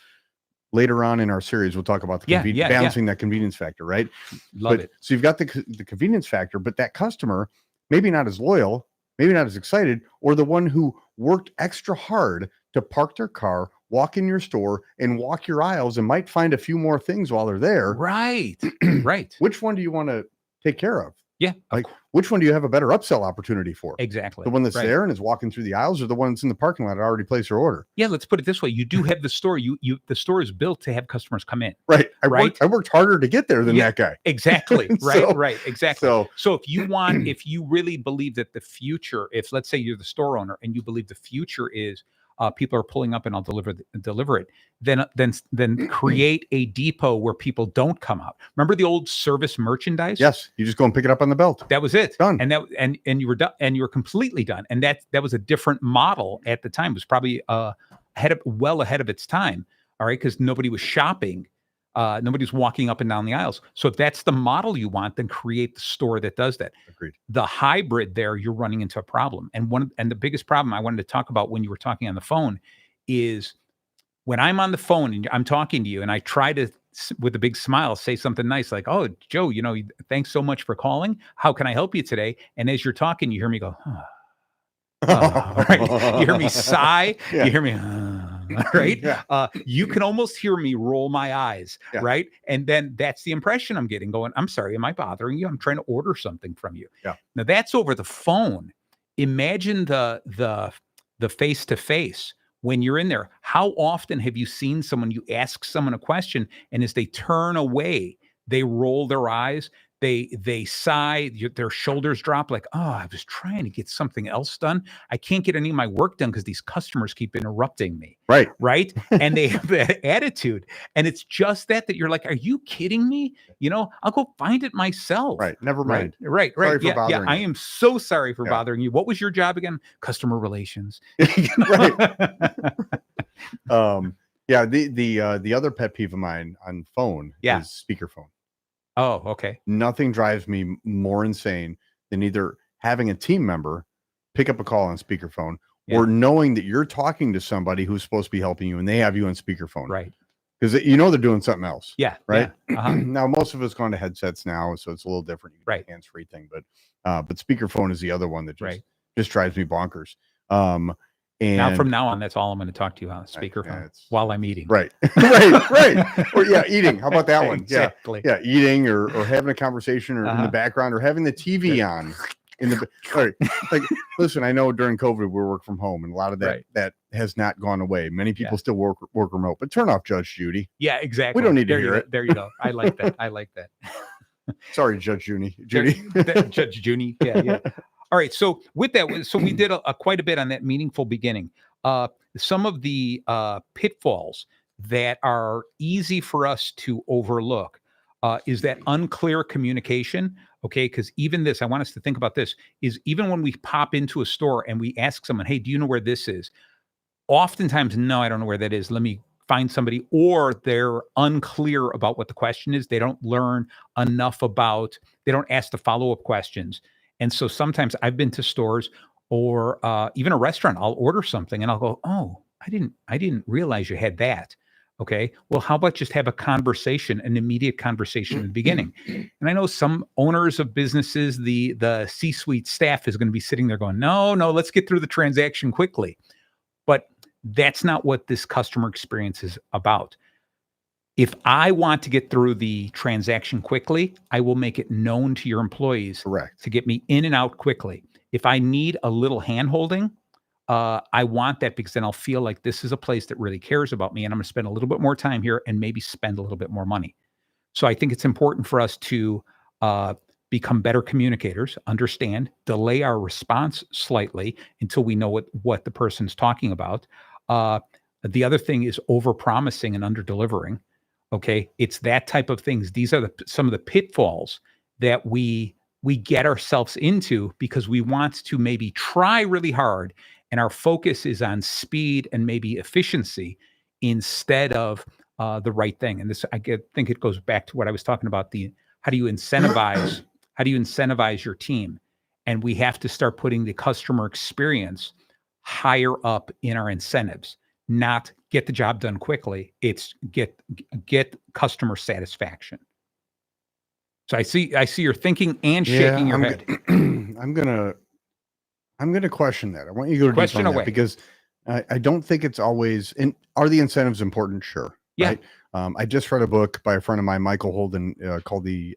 later on in our series, we'll talk about the balancing that convenience factor, right? Love it. So you've got the convenience factor, but that customer, maybe not as loyal, maybe not as excited, or the one who worked extra hard to park their car, walk in your store and walk your aisles and might find a few more things while they're there. Right. Right. Which one do you want to take care of? Yeah. Like which one do you have a better upsell opportunity for? Exactly. The one that's there and is walking through the aisles, or the one that's in the parking lot that already placed their order? Yeah. Let's put it this way. You do have the store. The store is built to have customers come in. Right. I worked harder to get there than that guy. Exactly. Right. Right. Exactly. So if you really believe that the future, if let's say you're the store owner and you believe the future is people are pulling up and I'll deliver it, then create a depot where people don't come out. Remember the old service merchandise? Yes. You just go and pick it up on the belt. That was it. Done. And you were done, and you were completely done. And that was a different model at the time. It was probably well ahead of its time. All right. Because nobody was shopping. Nobody's walking up and down the aisles. So if that's the model you want, then create the store that does that. Agreed. The hybrid there, you're running into a problem. And the biggest problem I wanted to talk about when you were talking on the phone is when I'm on the phone and I'm talking to you and I try to, with a big smile, say something nice like, oh, Joe, thanks so much for calling. How can I help you today? And as you're talking, you hear me go, right? You hear me sigh. Yeah. You hear me, right? Yeah. You can almost hear me roll my eyes, Yeah. right? And then that's the impression I'm getting going, I'm sorry, am I bothering you? I'm trying to order something from you. Yeah. Now that's over the phone. Imagine the face-to-face when you're in there. How often have you seen someone, you ask someone a question, and as they turn away, they roll their eyes, they sigh, their shoulders drop like, oh, I was trying to get something else done. I can't get any of my work done because these customers keep interrupting me. Right. Right. And they have that attitude. And it's just that you're like, are you kidding me? I'll go find it myself. Right. Never mind. Right. Sorry for Yeah. bothering I you. am so sorry for Yeah. bothering you. What was your job again? Customer relations. Right. Yeah. The other pet peeve of mine on phone is speakerphone. Oh, okay. Nothing drives me more insane than either having a team member pick up a call on speakerphone or knowing that you're talking to somebody who's supposed to be helping you and they have you on speakerphone. Right. Because they're doing something else. Yeah. Right. Yeah. Uh-huh. Now, most of us gone to headsets now, so it's a little different. You can hands-free thing, but speakerphone is the other one that just drives me bonkers. And now from now on, that's all I'm going to talk to you on speakerphone while I'm eating. Right. Right. Or eating. How about that one? Exactly. Yeah. Eating or having a conversation or in the background or having the TV on in the right. Like, listen, I know during COVID we work from home and a lot of that has not gone away. Many people still work remote, but turn off Judge Judy. Yeah, exactly. We don't need to hear it. There you go. I like that. Sorry, Judge Judy. Judge Judy. Yeah. All right. So with that, we did quite a bit on that meaningful beginning. Some of the pitfalls that are easy for us to overlook is that unclear communication. Okay. Because even this, I want us to think about this, is even when we pop into a store and we ask someone, hey, do you know where this is? Oftentimes, no, I don't know where that is. Let me find somebody, or they're unclear about what the question is. They don't learn enough they don't ask the follow-up questions. And so sometimes I've been to stores or even a restaurant, I'll order something and I'll go, oh, I didn't realize you had that. Okay. Well, how about just have a conversation, an immediate conversation in the beginning? And I know some owners of businesses, the C-suite staff is going to be sitting there going, no, let's get through the transaction quickly. But that's not what this customer experience is about. If I want to get through the transaction quickly, I will make it known to your employees to get me in and out quickly. If I need a little hand-holding, I want that because then I'll feel like this is a place that really cares about me and I'm going to spend a little bit more time here and maybe spend a little bit more money. So I think it's important for us to become better communicators, understand, delay our response slightly until we know what the person's talking about. The other thing is over-promising and under-delivering. Okay, it's that type of things. These are some of the pitfalls that we get ourselves into because we want to maybe try really hard, and our focus is on speed and maybe efficiency instead of the right thing. And this, think it goes back to what I was talking about. How do you incentivize your team? And we have to start putting the customer experience higher up in our incentives. Not get the job done quickly. It's get customer satisfaction. So I see you're thinking and shaking your head. I'm gonna question that. I want you to go question deep on away that because I don't think it's always. And are the incentives important? Sure. Yeah. Right? I just read a book by a friend of mine, Michael Holden, called the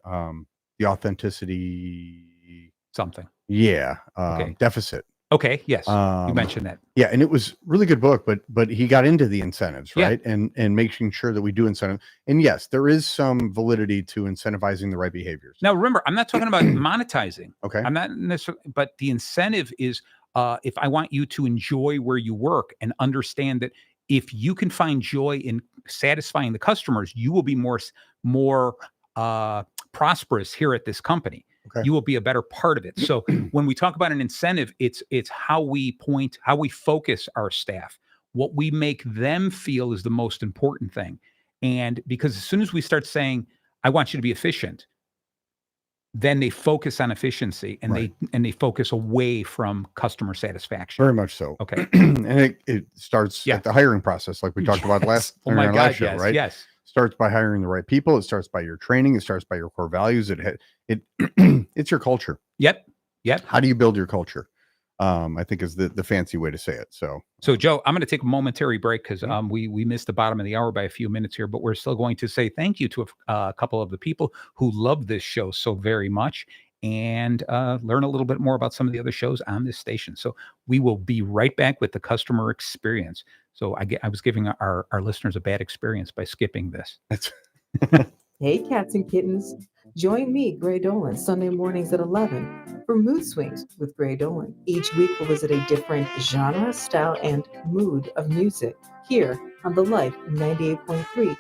authenticity something. Yeah. Okay. Deficit. Okay. Yes. You mentioned that. Yeah. And it was really good book, but he got into the incentives, right? And making sure that we do incentive. And yes, there is some validity to incentivizing the right behaviors. Now, remember, I'm not talking about monetizing. Okay. I'm not necessarily, but the incentive is if I want you to enjoy where you work and understand that if you can find joy in satisfying the customers, you will be more prosperous here at this company. Okay. You will be a better part of it. So when we talk about an incentive, it's how we focus our staff. What we make them feel is the most important thing. And because as soon as we start saying, I want you to be efficient, then they focus on efficiency and they focus away from customer satisfaction. Very much so. Okay. And it starts at the hiring process, like we talked about last show, right? Yes. Starts by hiring the right people. It starts by your training. It starts by your core values. It's your culture. Yep. How do you build your culture? I think is the fancy way to say it. So Joe, I'm going to take a momentary break because we missed the bottom of the hour by a few minutes here, but we're still going to say thank you to a couple of the people who love this show so very much and learn a little bit more about some of the other shows on this station. So we will be right back with the customer experience. So I was giving our listeners a bad experience by skipping this. Hey, cats and kittens. Join me, Gray Dolan, Sunday mornings at 11 for Mood Swings with Gray Dolan. Each week we'll visit a different genre, style, and mood of music here on The Life 98.3.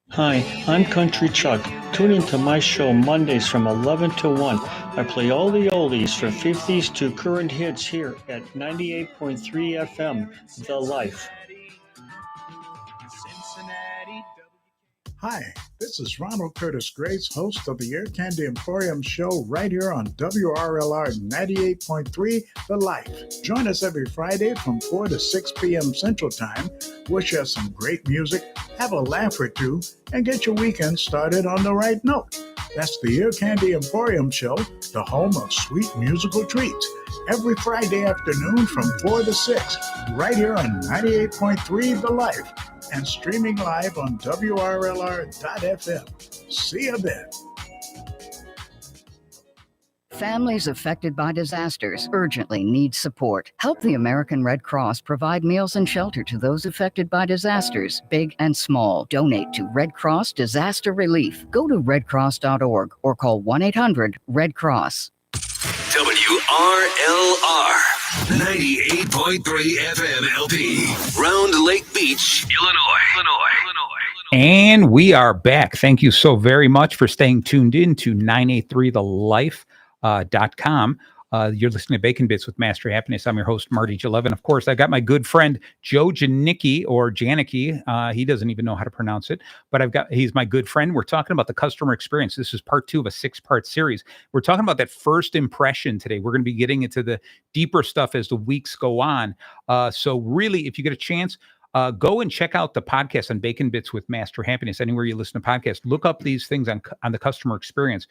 Hi, I'm Country Chuck. Tune into my show Mondays from 11 to 1. I play all the oldies from 50s to current hits here at 98.3 FM, The Life. Hi, this is Ronald Curtis Grace, host of the Air Candy Emporium show right here on WRLR 98.3 The Life. Join us every Friday from 4 to 6 p.m. Central Time. We'll share some great music, have a laugh or two, and get your weekend started on the right note. That's the Ear Candy Emporium show, the home of sweet musical treats. Every Friday afternoon from 4 to 6, right here on 98.3 The Life, and streaming live on WRLR.FM. See you then. Families affected by disasters urgently need support. Help the American Red Cross provide meals and shelter to those affected by disasters, big and small. Donate to Red Cross Disaster Relief. Go to redcross.org or call 1-800-RED-CROSS. WRLR 98.3 FM LP, Round Lake Beach, Illinois. And we are back. Thank you so very much for staying tuned in to 983thelife.com. You're listening to Bacon Bits with Master Happiness. I'm your host, Marty Jalove. And of course, I got my good friend, Joe Janicki or Janicki. He doesn't even know how to pronounce it, but he's my good friend. We're talking about the customer experience. This is part 2 of a 6-part series. We're talking about that first impression today. We're going to be getting into the deeper stuff as the weeks go on. So really, if you get a chance, go and check out the podcast on Bacon Bits with Master Happiness. Anywhere you listen to podcasts, look up these things on the customer experience.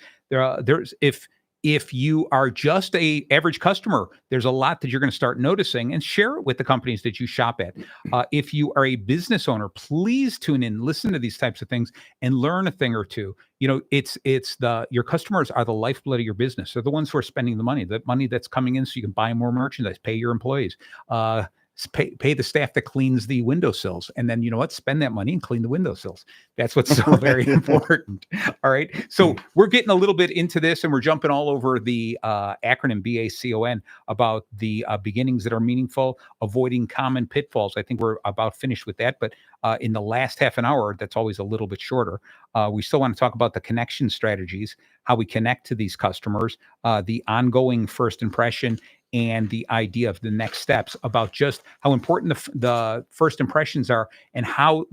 If you are just a average customer, there's a lot that you're going to start noticing, and share it with the companies that you shop at. If you are a business owner, please tune in, listen to these types of things, and learn a thing or two. You know, your customers are the lifeblood of your business. They're the ones who are spending the money that's coming in so you can buy more merchandise, pay your employees, pay the staff that cleans the windowsills, and then, you know what, spend that money and clean the windowsills. That's what's so very important. All right. So we're getting a little bit into this, and we're jumping all over the acronym BACON about the beginnings that are meaningful, avoiding common pitfalls. I think we're about finished with that, but in the last half an hour, that's always a little bit shorter. We still want to talk about the connection strategies, how we connect to these customers, the ongoing first impression, and the idea of the next steps, about just how important the first impressions are and how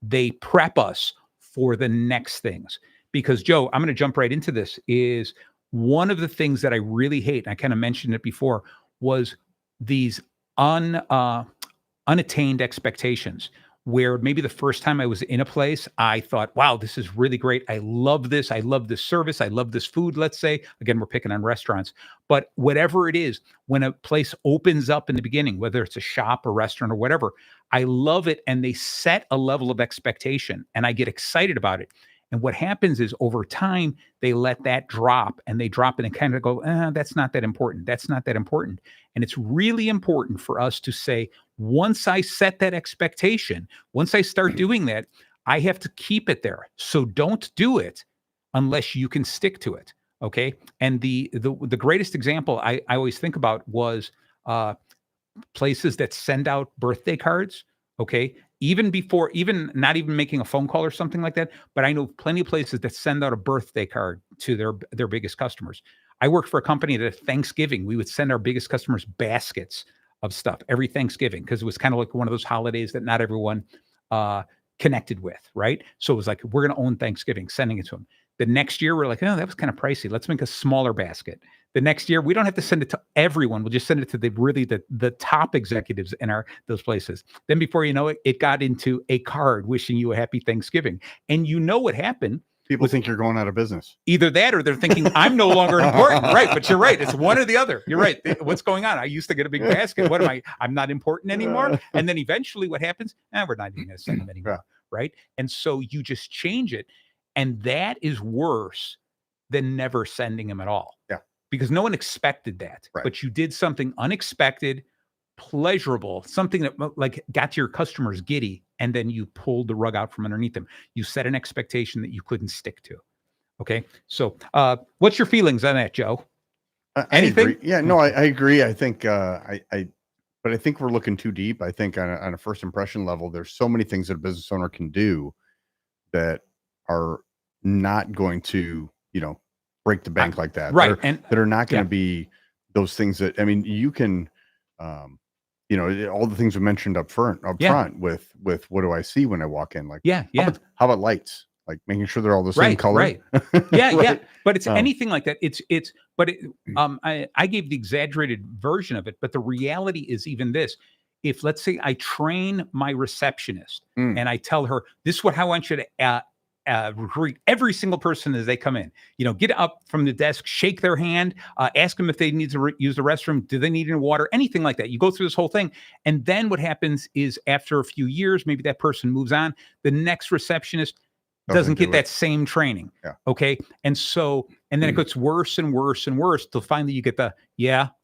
they prep us for the next things. Because, Joe, I'm going to jump right into this, is one of the things that I really hate, and I kind of mentioned it before, was these unattained expectations, where maybe the first time I was in a place, I thought, wow, this is really great. I love this. I love this service. I love this food, let's say. Again, we're picking on restaurants. But whatever it is, when a place opens up in the beginning, whether it's a shop or restaurant or whatever, I love it. And they set a level of expectation, and I get excited about it. And what happens is, over time, they let that drop, and they drop it and kind of go, that's not that important. That's not that important. And it's really important for us to say, once I set that expectation, once I start doing that, I have to keep it there. So don't do it unless you can stick to it. Okay. And the greatest example I always think about was places that send out birthday cards. Okay. Even not even making a phone call or something like that. But I know plenty of places that send out a birthday card to their biggest customers. I worked for a company that at Thanksgiving, we would send our biggest customers baskets of stuff every Thanksgiving, because it was kind of like one of those holidays that not everyone connected with, right? So it was like, we're going to own Thanksgiving, sending it to them. The next year, we're like, oh, that was kind of pricey. Let's make a smaller basket. The next year, we don't have to send it to everyone. We'll just send it to the top executives in those places. Then before you know it, it got into a card wishing you a happy Thanksgiving. And you know what happened? People think you're going out of business. Either that or they're thinking I'm no longer important. Right. But you're right. It's one or the other. You're right. What's going on? I used to get a big basket. What am I? I'm not important anymore. And then eventually what happens? We're not even going to send them anymore. Right. And so you just change it. And that is worse than never sending them at all. Yeah. Because no one expected that. Right. But you did something unexpected, pleasurable, something that like got your customers giddy, and then you pulled the rug out from underneath them. You set an expectation that you couldn't stick to. Okay. So what's your feelings on that, Joe? Anything? I agree. Yeah, no, I agree. I think but I think we're looking too deep. I think on a first impression level, there's so many things that a business owner can do that are not going to, break the bank like that. Right. That are not going to be those things that, I mean, you can, all the things we mentioned up front with what do I see when I walk in? Like, how about lights? Like making sure they're all the same color. Right. Yeah. But it's anything like that. I gave the exaggerated version of it, but the reality is even this. If let's say I train my receptionist and I tell her, this is how I want you to greet every single person as they come in, get up from the desk, shake their hand, ask them if they need to use the restroom. Do they need any water? Anything like that. You go through this whole thing. And then what happens is after a few years, maybe that person moves on. The next receptionist doesn't get that same training. Yeah. Okay. And then it gets worse and worse and worse till finally you get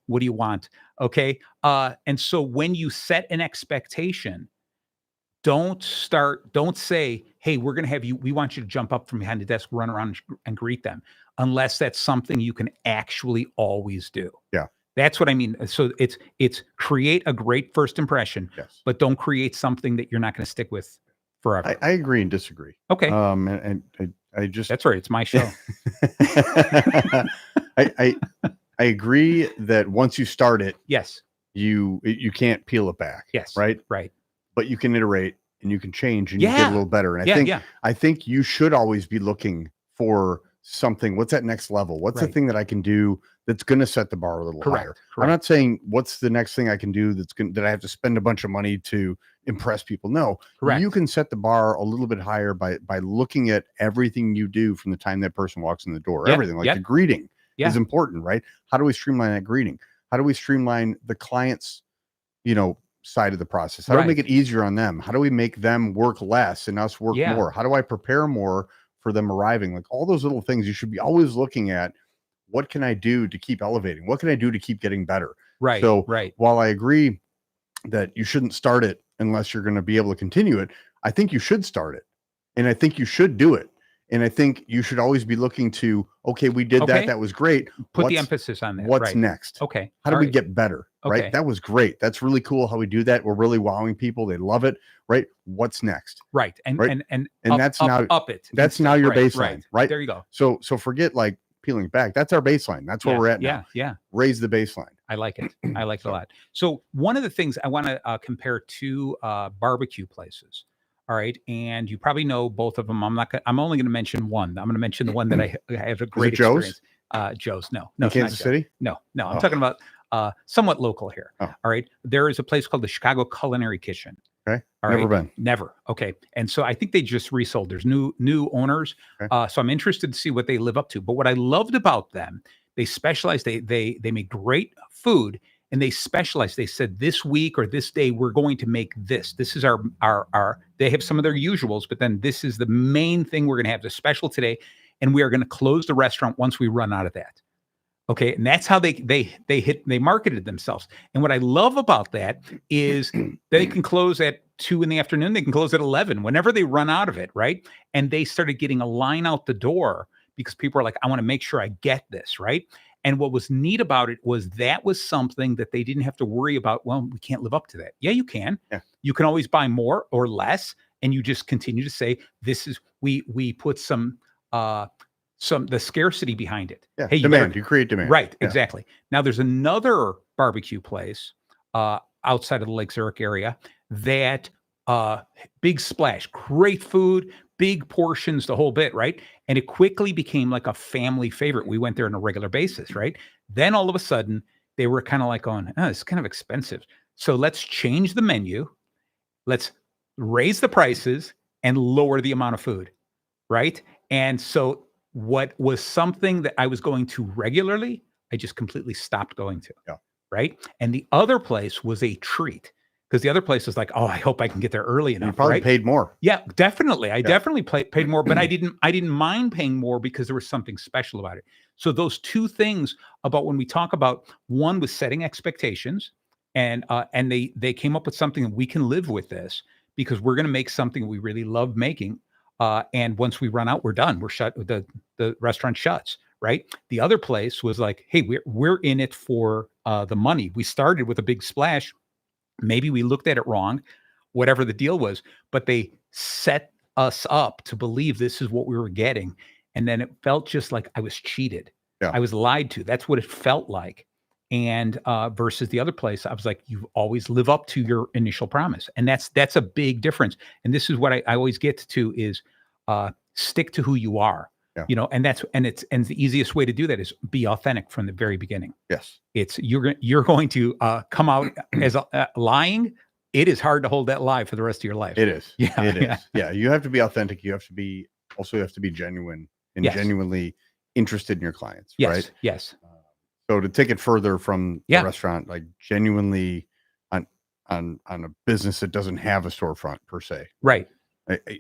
what do you want? Okay. And so when you set an expectation, don't say, hey, we're going to have we want you to jump up from behind the desk, run around and greet them, unless that's something you can actually always do. Yeah. That's what I mean. So it's create a great first impression, but don't create something that you're not going to stick with forever. I agree and disagree. Okay. And I just, that's right. It's my show. I agree that once you start it, yes, you can't peel it back. Yes. Right. But you can iterate and you can change and you get a little better. And I think you should always be looking for something. What's that next level? What's the thing that I can do that's going to set the bar a little higher? I'm not saying what's the next thing I can do that I have to spend a bunch of money to impress people. No, you can set the bar a little bit higher by looking at everything you do from the time that person walks in the door. Everything like the greeting is important, right? How do we streamline that greeting? How do we streamline the client's, side of the process? How do we make it easier on them? How do we make them work less and us work more? How do I prepare more for them arriving? Like all those little things, you should be always looking at what can I do to keep elevating? What can I do to keep getting better? Right. So while I agree that you shouldn't start it unless you're going to be able to continue it, I think you should start it. And I think you should do it. And I think you should always be looking to, okay, we did that. That was great. Put the emphasis on that. What's next? Okay. How do we get better? Right. That was great. That's really cool how we do that. We're really wowing people. They love it. Right. What's next? Right. And that's now up it. That's now your baseline. Right. There you go. So forget like peeling back. That's our baseline. That's where we're at now. Yeah. Raise the baseline. I like it. I like it a lot. So one of the things I want to compare two barbecue places. All right. And you probably know both of them. I'm only going to mention one. I'm going to mention the one that I have a great experience. Joe's. No, in Kansas City? No. I'm talking about somewhat local here. Oh. All right. There is a place called the Chicago Culinary Kitchen. Okay. Never been. Never. Okay. And so I think they just resold. There's new owners. Okay. So I'm interested to see what they live up to. But what I loved about them, they specialize. They make great food. And they specialize. They said this week or this day, we're going to make this. This is our, they have some of their usuals, but then this is the main thing we're going to have, the special today. And we are going to close the restaurant once we run out of that. Okay. And that's how they marketed themselves. And what I love about that is they can close at 2 p.m. They can close at 11, whenever they run out of it. Right. And they started getting a line out the door because people are like, I want to make sure I get this. Right. And what was neat about it was that was something that they didn't have to worry about. Well, we can't live up to that. Yeah, you can. Yeah. You can always buy more or less. And you just continue to say, this is, we put the scarcity behind it. Yeah. Hey, you create demand. Right. Yeah. Exactly. Now there's another barbecue place outside of the Lake Zurich area that big splash, great food, big portions, the whole bit, right? And it quickly became like a family favorite. We went there on a regular basis, right? Then all of a sudden, they were kind of like going, oh, it's kind of expensive. So let's change the menu. Let's raise the prices and lower the amount of food, right? And so what was something that I was going to regularly, I just completely stopped going to. Yeah. Right. And the other place was a treat, because the other place was like, oh, I hope I can get there early enough. You probably right? paid more. Yeah, definitely. I definitely paid more, but I didn't mind paying more because there was something special about it. So those two things about when we talk about, one was setting expectations, and they came up with something that we can live with this, because we're going to make something we really love making. And once we run out, we're done. We're shut. The restaurant shuts. Right. The other place was like, hey, we're in it for the money. We started with a big splash. Maybe we looked at it wrong, whatever the deal was, but they set us up to believe this is what we were getting. And then it felt just like I was cheated. Yeah. I was lied to. That's what it felt like. And versus the other place, I was like, you always live up to your initial promise. And that's a big difference. And this is what I always get to is stick to who you are. Yeah. And the easiest way to do that is be authentic from the very beginning. Yes. It's you're going to come out as lying. It is hard to hold that lie for the rest of your life. It is. Yeah. It is. Yeah. You have to be authentic. You have to be genuine and genuinely interested in your clients. Yes. Right. Yes. So to take it further from the restaurant, like genuinely on a business that doesn't have a storefront per se. Right.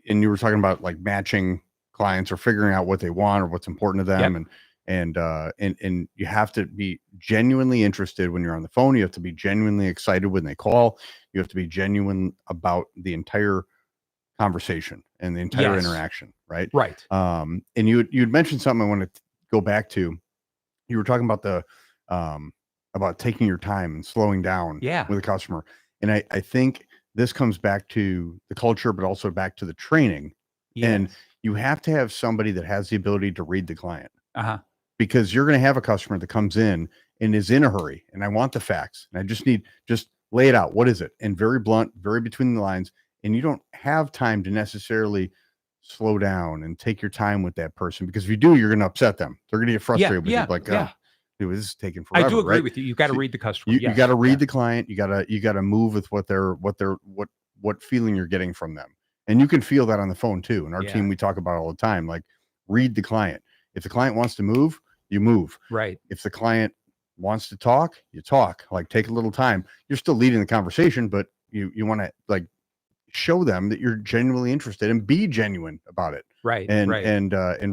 And you were talking about like matching clients or figuring out what they want or what's important to them. And you have to be genuinely interested when you're on the phone. You have to be genuinely excited when they call. You have to be genuine about the entire conversation and the entire interaction. Right. Right. And you'd mentioned something I want to go back to. You were talking about about taking your time and slowing down with a customer. And I think this comes back to the culture, but also back to the training. Yes. And you have to have somebody that has the ability to read the client. Because you're going to have a customer that comes in and is in a hurry. And I want the facts. And I just lay it out. What is it? And very blunt, very between the lines. And you don't have time to necessarily slow down and take your time with that person, because if you do, you're going to upset them. They're going to get frustrated with you. Like, oh, dude, this is taking forever. I do agree with you. You got to read the customer. You got to read the client. You got to move with what feeling you're getting from them. And you can feel that on the phone too. In our team, we talk about it all the time, like read the client. If the client wants to move, you move. Right. If the client wants to talk, you talk. Like take a little time. You're still leading the conversation, but you want to like show them that you're genuinely interested and be genuine about it. Right. And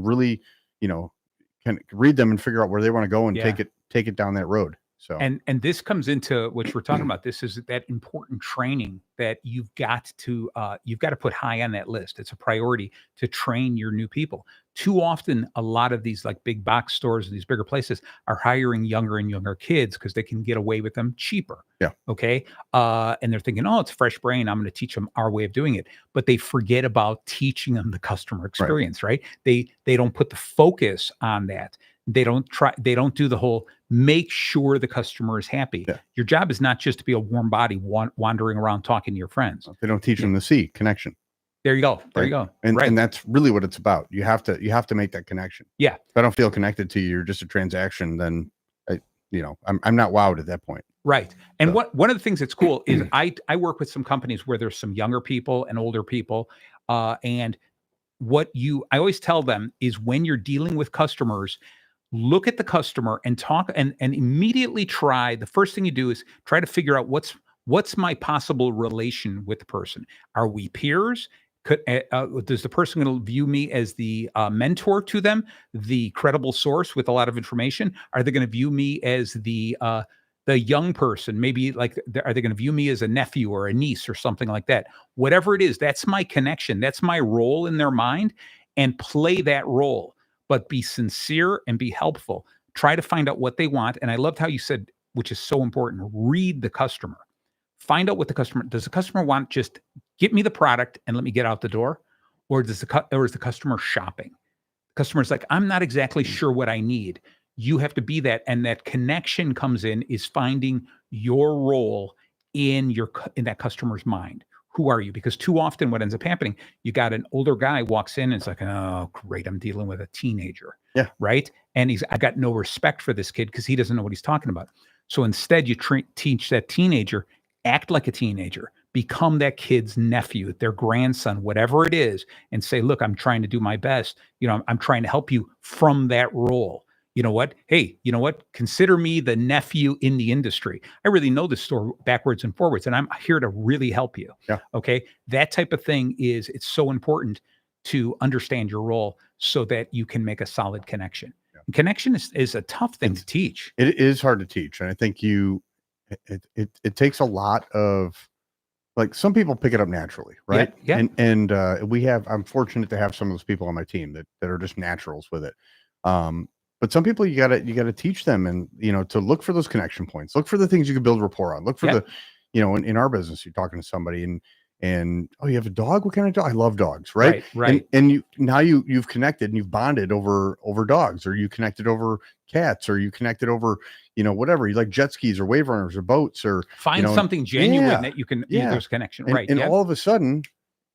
really, can read them and figure out where they want to go and take it down that road. So and this comes into what we're talking about. This is that important training that you've got to put high on that list. It's a priority to train your new people. Too often, a lot of these like big box stores, these bigger places are hiring younger and younger kids because they can get away with them cheaper. Yeah. Okay. And they're thinking, oh, it's fresh brain. I'm going to teach them our way of doing it. But they forget about teaching them the customer experience, right? They don't put the focus on that. They don't do the whole make sure the customer is happy. Yeah. Your job is not just to be a warm body wandering around talking to your friends. They don't teach them the C connection. There you go. There you go. And that's really what it's about. You have to make that connection. Yeah. If I don't feel connected to you, you're just a transaction, then I'm not wowed at that point. Right. And one of the things that's cool is I work with some companies where there's some younger people and older people. And I always tell them is when you're dealing with customers, look at the customer and talk and immediately the first thing you do is try to figure out what's my possible relation with the person. Are we peers? Does the person going to view me as the mentor to them, the credible source with a lot of information? Are they going to view me as the young person? Maybe like, are they going to view me as a nephew or a niece or something like that? Whatever it is, that's my connection. That's my role in their mind, and play that role, but be sincere and be helpful. Try to find out what they want. And I loved how you said, which is so important, read the customer. Find out what does the customer want? Just get me the product and let me get out the door, or is the customer shopping? The customer's like, I'm not exactly sure what I need. You have to be that, and that connection comes in is finding your role in that customer's mind. Who are you? Because too often what ends up happening, you got an older guy walks in and it's like, oh, great, I'm dealing with a teenager. Yeah. Right. And I got no respect for this kid because he doesn't know what he's talking about. So instead you teach that teenager, act like a teenager, become that kid's nephew, their grandson, whatever it is, and say, look, I'm trying to do my best. I'm trying to help you from that role. You know what? Hey, you know what? Consider me the nephew in the industry. I really know the store backwards and forwards, and I'm here to really help you. Yeah. Okay. That type of thing it's so important to understand your role so that you can make a solid connection. Yeah. And connection is a tough thing to teach. It is hard to teach. And I think it takes a lot of, like, some people pick it up naturally, right? Yeah. And I'm fortunate to have some of those people on my team that are just naturals with it. But some people you gotta teach them, and to look for those connection points, look for the things you can build rapport on, look for the, in our business, you're talking to somebody and oh, you have a dog? What kind of dog? I love dogs, right? Right. And you've connected and you've bonded over dogs, or you connected over cats, or you connected over, whatever. You like jet skis or wave runners or boats, or find something genuine that you can there's connection. And all of a sudden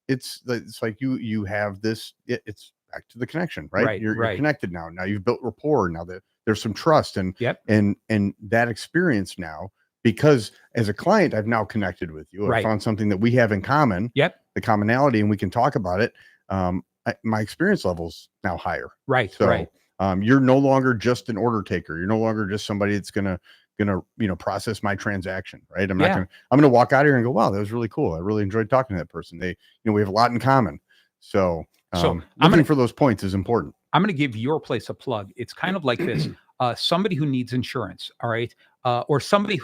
it's like you have this, it's back to the connection, right? You're connected now. Now you've built rapport. Now that there's some trust and that experience now, because as a client, I've now connected with you. I found something that we have in common, the commonality, and we can talk about it. My experience level's now higher. So you're no longer just an order taker. You're no longer just somebody that's gonna process my transaction, right? I'm gonna walk out here and go, wow, that was really cool. I really enjoyed talking to that person. We have a lot in common. So looking for those points is important. I'm going to give your place a plug. It's kind of like this. Somebody who needs insurance, all right, or somebody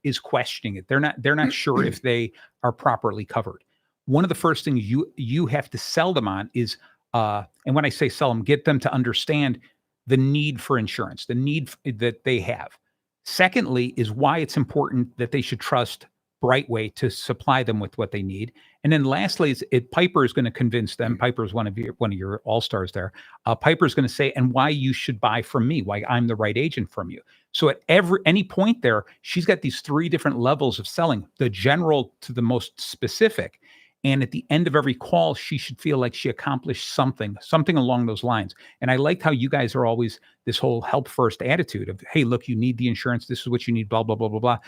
is questioning it. They're not sure if they are properly covered. One of the first things you have to sell them on is, and when I say sell them, get them to understand the need for insurance, the need that they have. Secondly, is why it's important that they should trust Brightway to supply them with what they need. And then lastly, Piper is going to convince them. Piper is one of your all-stars there. Piper is going to say, and why you should buy from me, why I'm the right agent from you. So at any point there, she's got these 3 different levels of selling, the general to the most specific. And at the end of every call, she should feel like she accomplished something along those lines. And I liked how you guys are always this whole help first attitude of, hey, look, you need the insurance. This is what you need, blah, blah, blah, blah, blah.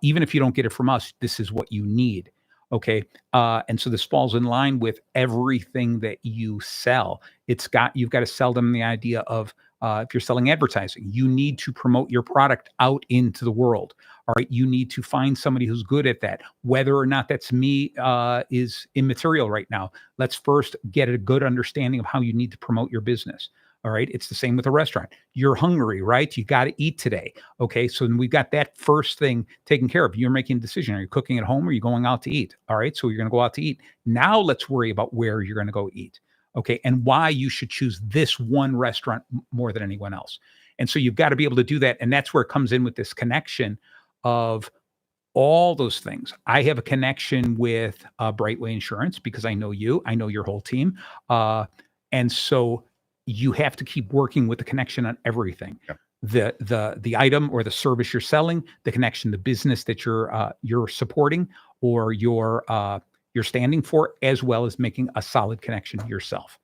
Even if you don't get it from us, this is what you need. Okay. And so this falls in line with everything that you sell. You've got to sell them the idea of, if you're selling advertising, you need to promote your product out into the world. All right. You need to find somebody who's good at that. Whether or not that's me is immaterial right now. Let's first get a good understanding of how you need to promote your business. All right. It's the same with a restaurant. You're hungry, right? You got to eat today. Okay. So we've got that first thing taken care of. You're making a decision. Are you cooking at home or are you going out to eat? All right. So you're going to go out to eat. Now let's worry about where you're going to go eat. Okay. And why you should choose this one restaurant more than anyone else. And so you've got to be able to do that. And that's where it comes in with this connection of all those things. I have a connection with Brightway Insurance because I know you, I know your whole team. And so you have to keep working with the connection on everything. Yeah. The item or the service you're selling, the connection, the business that you're supporting or you're standing for, as well as making a solid connection yourself.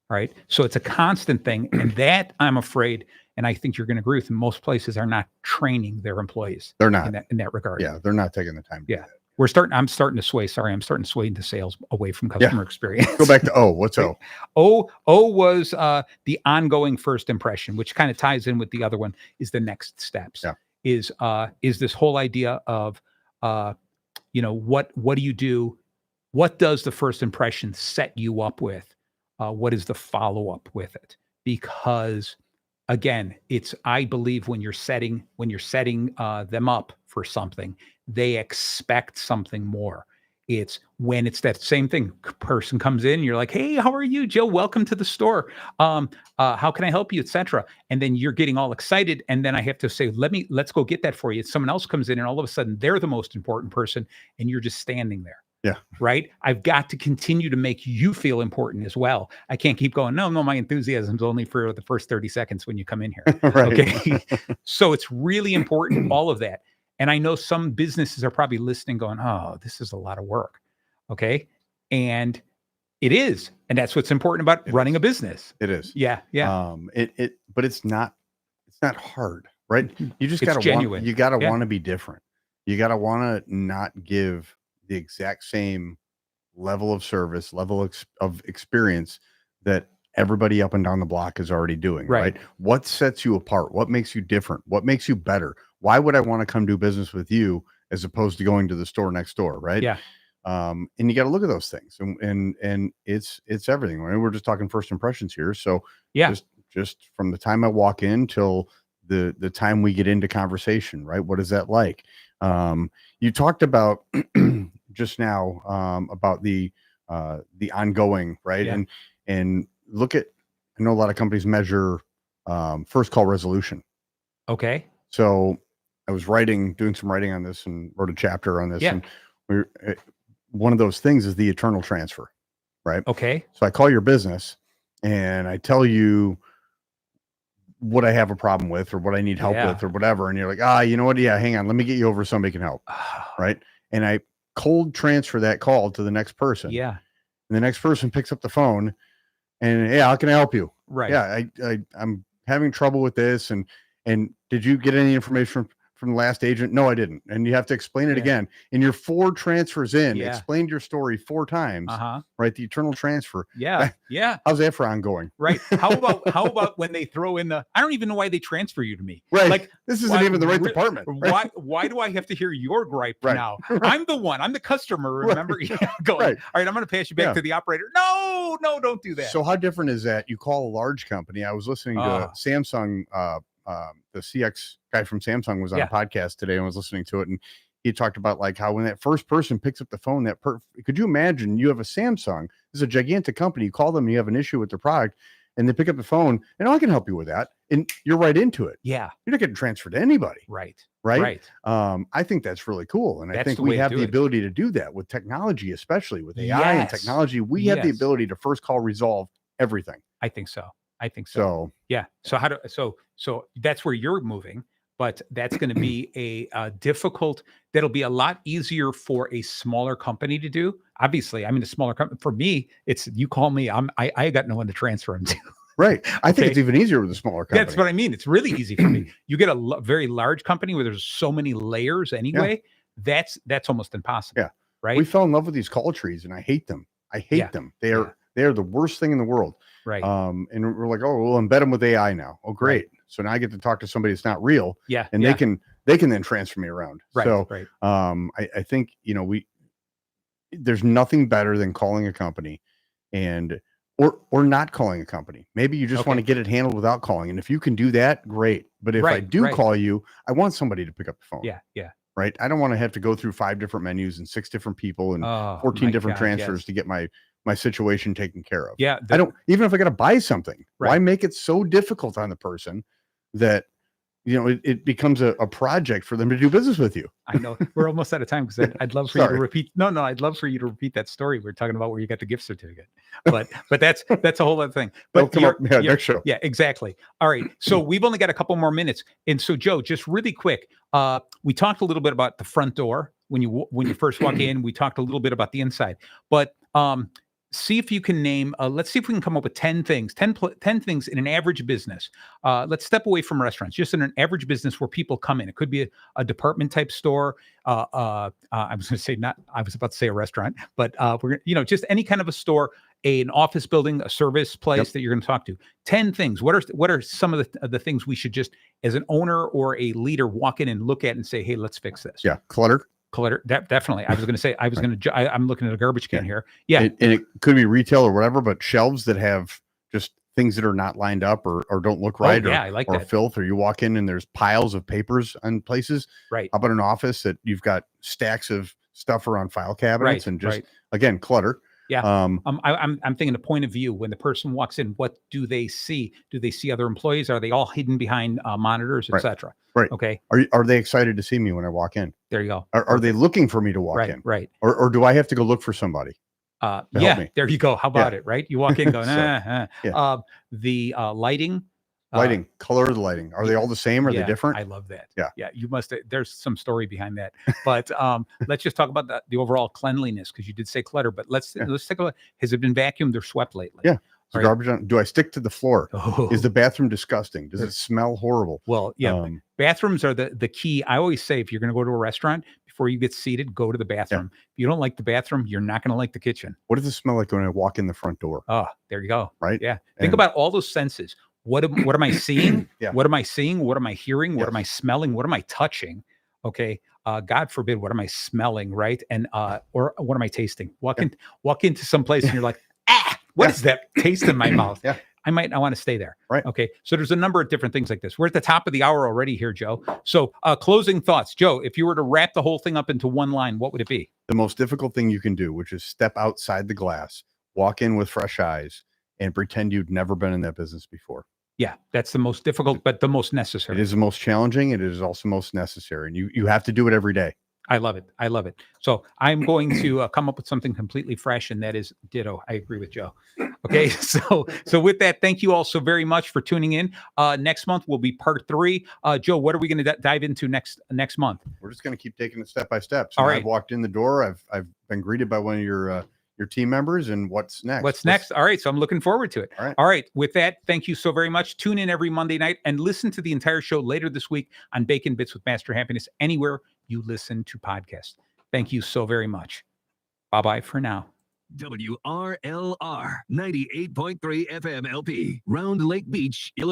Right. So it's a constant thing. And that, I'm afraid, and I think you're going to agree with me, most places are not training their employees. They're not in that regard. Yeah. They're not taking the time to do that. I'm starting to sway into sales away from customer experience. Go back to O. What's O? O was the ongoing first impression, which kind of ties in with the other one, is the next steps. Yeah. Is this whole idea of what do you do? What does the first impression set you up with? What is the follow-up with it? Because again, I believe when you're setting them up for something, they expect something more. It's when it's that same thing. Person comes in, you're like, hey, how are you, Joe? Welcome to the store. How can I help you, etc. And then you're getting all excited. And then I have to say, let's go get that for you. Someone else comes in and all of a sudden they're the most important person and you're just standing there. Yeah. Right. I've got to continue to make you feel important as well. I can't keep going. No, my enthusiasm's only for the first 30 seconds when you come in here. Right. Okay. So it's really important, all of that. And I know some businesses are probably listening going, oh, this is a lot of work. Okay. And it is. And that's what's important about running a business. It is. Yeah. Yeah. But it's not hard, right? You just got to want to be different. You got to want to not give the exact same level of service, level of experience that everybody up and down the block is already doing, right? What sets you apart? What makes you different? What makes you better? Why would I want to come do business with you as opposed to going to the store next door, right? Yeah. And you got to look at those things, and it's everything. I mean, we're just talking first impressions here, so Yeah. just from the time I walk in till the time we get into conversation, right? What is that like? You talked about just now about the ongoing, right? Yeah. And look at, I know a lot of companies measure first call resolution. Okay. So I was doing some writing on this and wrote a chapter on this. Yeah. And one of those things is the eternal transfer, right? Okay. So I call your business and I tell you what I have a problem with or what I need help with or whatever. And you're like, you know what? Yeah, hang on. Let me get you over to somebody who can help. Right. And I cold transfer that call to the next person. Yeah. And the next person picks up the phone and, hey, how can I help you? Right. Yeah. I'm having trouble with this. And did you get any information from the last agent? No, I didn't. And you have to explain it again. And you're 4 transfers in, explained your story 4 times, right? The eternal transfer. Yeah. Yeah. How's that for ongoing? Right. How about when they throw in I don't even know why they transfer you to me. Right. Like, this isn't even the right department. Right? Why do I have to hear your gripe now? I'm the one. I'm the customer. Remember? Going. All right. I'm going to pass you back to the operator. No, don't do that. So how different is that? You call a large company. I was listening to Samsung. The CX guy from Samsung was on a podcast today and was listening to it, and he talked about like how when that first person picks up the phone, could you imagine you have a Samsung, this is a gigantic company, you call them and you have an issue with their product, and they pick up the phone and I can help you with that, and you're right into it. Yeah, you're not getting transferred to anybody. Right. I think that's really cool, and I think we have the ability to do that with technology, especially with AI and technology. We have the ability to first call resolve everything. I think so. Yeah. So that's where you're moving, but that's going to be a difficult, that'll be a lot easier for a smaller company to do. Obviously, I'm in a smaller company. For me, it's, you call me, I got no one to transfer them to. Right. I think it's even easier with a smaller company. That's what I mean. It's really easy for me. You get a very large company where there's so many layers anyway. Yeah. That's almost impossible. Yeah. Right. We fell in love with these call trees and I hate them. them. They are the worst thing in the world. Right. And we're like, oh, we'll embed them with AI now. Oh, great. Right. So now I get to talk to somebody that's not real. Yeah. And they can then transfer me around. Right. So right. I think, there's nothing better than calling a company or not calling a company. Maybe you just want to get it handled without calling. And if you can do that, great. But if I do call you, I want somebody to pick up the phone. Yeah. Yeah. Right. I don't want to have to go through 5 different menus and 6 different people and 14 different transfers to get my situation taken care of. Yeah. I don't, even if I got to buy something, why make it so difficult on the person that, it becomes a project for them to do business with you. I know we're almost out of time because I'd love for you to repeat. No, I'd love for you to repeat that story we're talking about where you got the gift certificate. But that's a whole other thing. But next show. Yeah, exactly. All right. So we've only got a couple more minutes. And so Joe, just really quick, we talked a little bit about the front door when you first walk in. We talked a little bit about the inside. But see if you can name, let's see if we can come up with 10 things in an average business. Let's step away from restaurants, just in an average business where people come in. It could be a department type store. I was about to say a restaurant, but we're just any kind of a store, an office building, a service place that you're going to talk to. 10 things. What are some of the things we should just, as an owner or a leader, walk in and look at and say, hey, let's fix this. Yeah. Clutter, definitely. I was going to say, I'm looking at a garbage can here. Yeah. And it could be retail or whatever, but shelves that have just things that are not lined up or don't look right. I like or that. Filth, or you walk in and there's piles of papers on places. Right. How about an office that you've got stacks of stuff around file cabinets and just, again, clutter. Yeah. I'm thinking the point of view when the person walks in, what do they see? Do they see other employees? Are they all hidden behind monitors, etc.? Right. Okay. Are they excited to see me when I walk in? There you go. Are they looking for me to walk in? Right. Or do I have to go look for somebody? There you go. How about it? Right. You walk in going, the lighting. Color of the lighting. Are they all the same? Are they different? I love that. Yeah. You must, there's some story behind that, but let's just talk about the overall cleanliness. Cause you did say clutter, but let's take a look. Has it been vacuumed or swept lately? Yeah. Garbage on. Do I stick to the floor? Is the bathroom disgusting? Does it smell horrible? Well, yeah. Bathrooms are the key. I always say, if you're going to go to a restaurant, before you get seated, go to the bathroom. If you don't like the bathroom, you're not going to like the kitchen. What does it smell like when I walk in the front door? Oh, there you go. Right. Yeah. Think about all those senses. What am I seeing? Yeah. What am I seeing? What am I hearing? What Yes. am I smelling? What am I touching? Okay. God forbid, what am I smelling? Right. And or what am I tasting? Walk into some place and you're like, what is that taste in my mouth? Yeah. I might not want to stay there. Right. Okay. So there's a number of different things like this. We're at the top of the hour already here, Joe. So closing thoughts. Joe, if you were to wrap the whole thing up into one line, what would it be? The most difficult thing you can do, which is step outside the glass, walk in with fresh eyes, and pretend you'd never been in that business before. Yeah, that's the most difficult, but the most necessary. It is the most challenging. It is also most necessary. And you have to do it every day. I love it. I love it. So I'm going to come up with something completely fresh, and that is ditto. I agree with Joe. Okay. So with that, thank you all so very much for tuning in. Next month will be part 3. Joe, what are we going to dive into next month? We're just going to keep taking it step by step. So All right. I've walked in the door. I've been greeted by one of your team members, and what's next? What's next? All right. So I'm looking forward to it. All right. All right. With that, thank you so very much. Tune in every Monday night and listen to the entire show later this week on Bacon Bits with Master Happiness, anywhere you listen to podcasts. Thank you so very much. Bye-bye for now. WRLR 98.3 FM LP, Round Lake Beach, Illinois.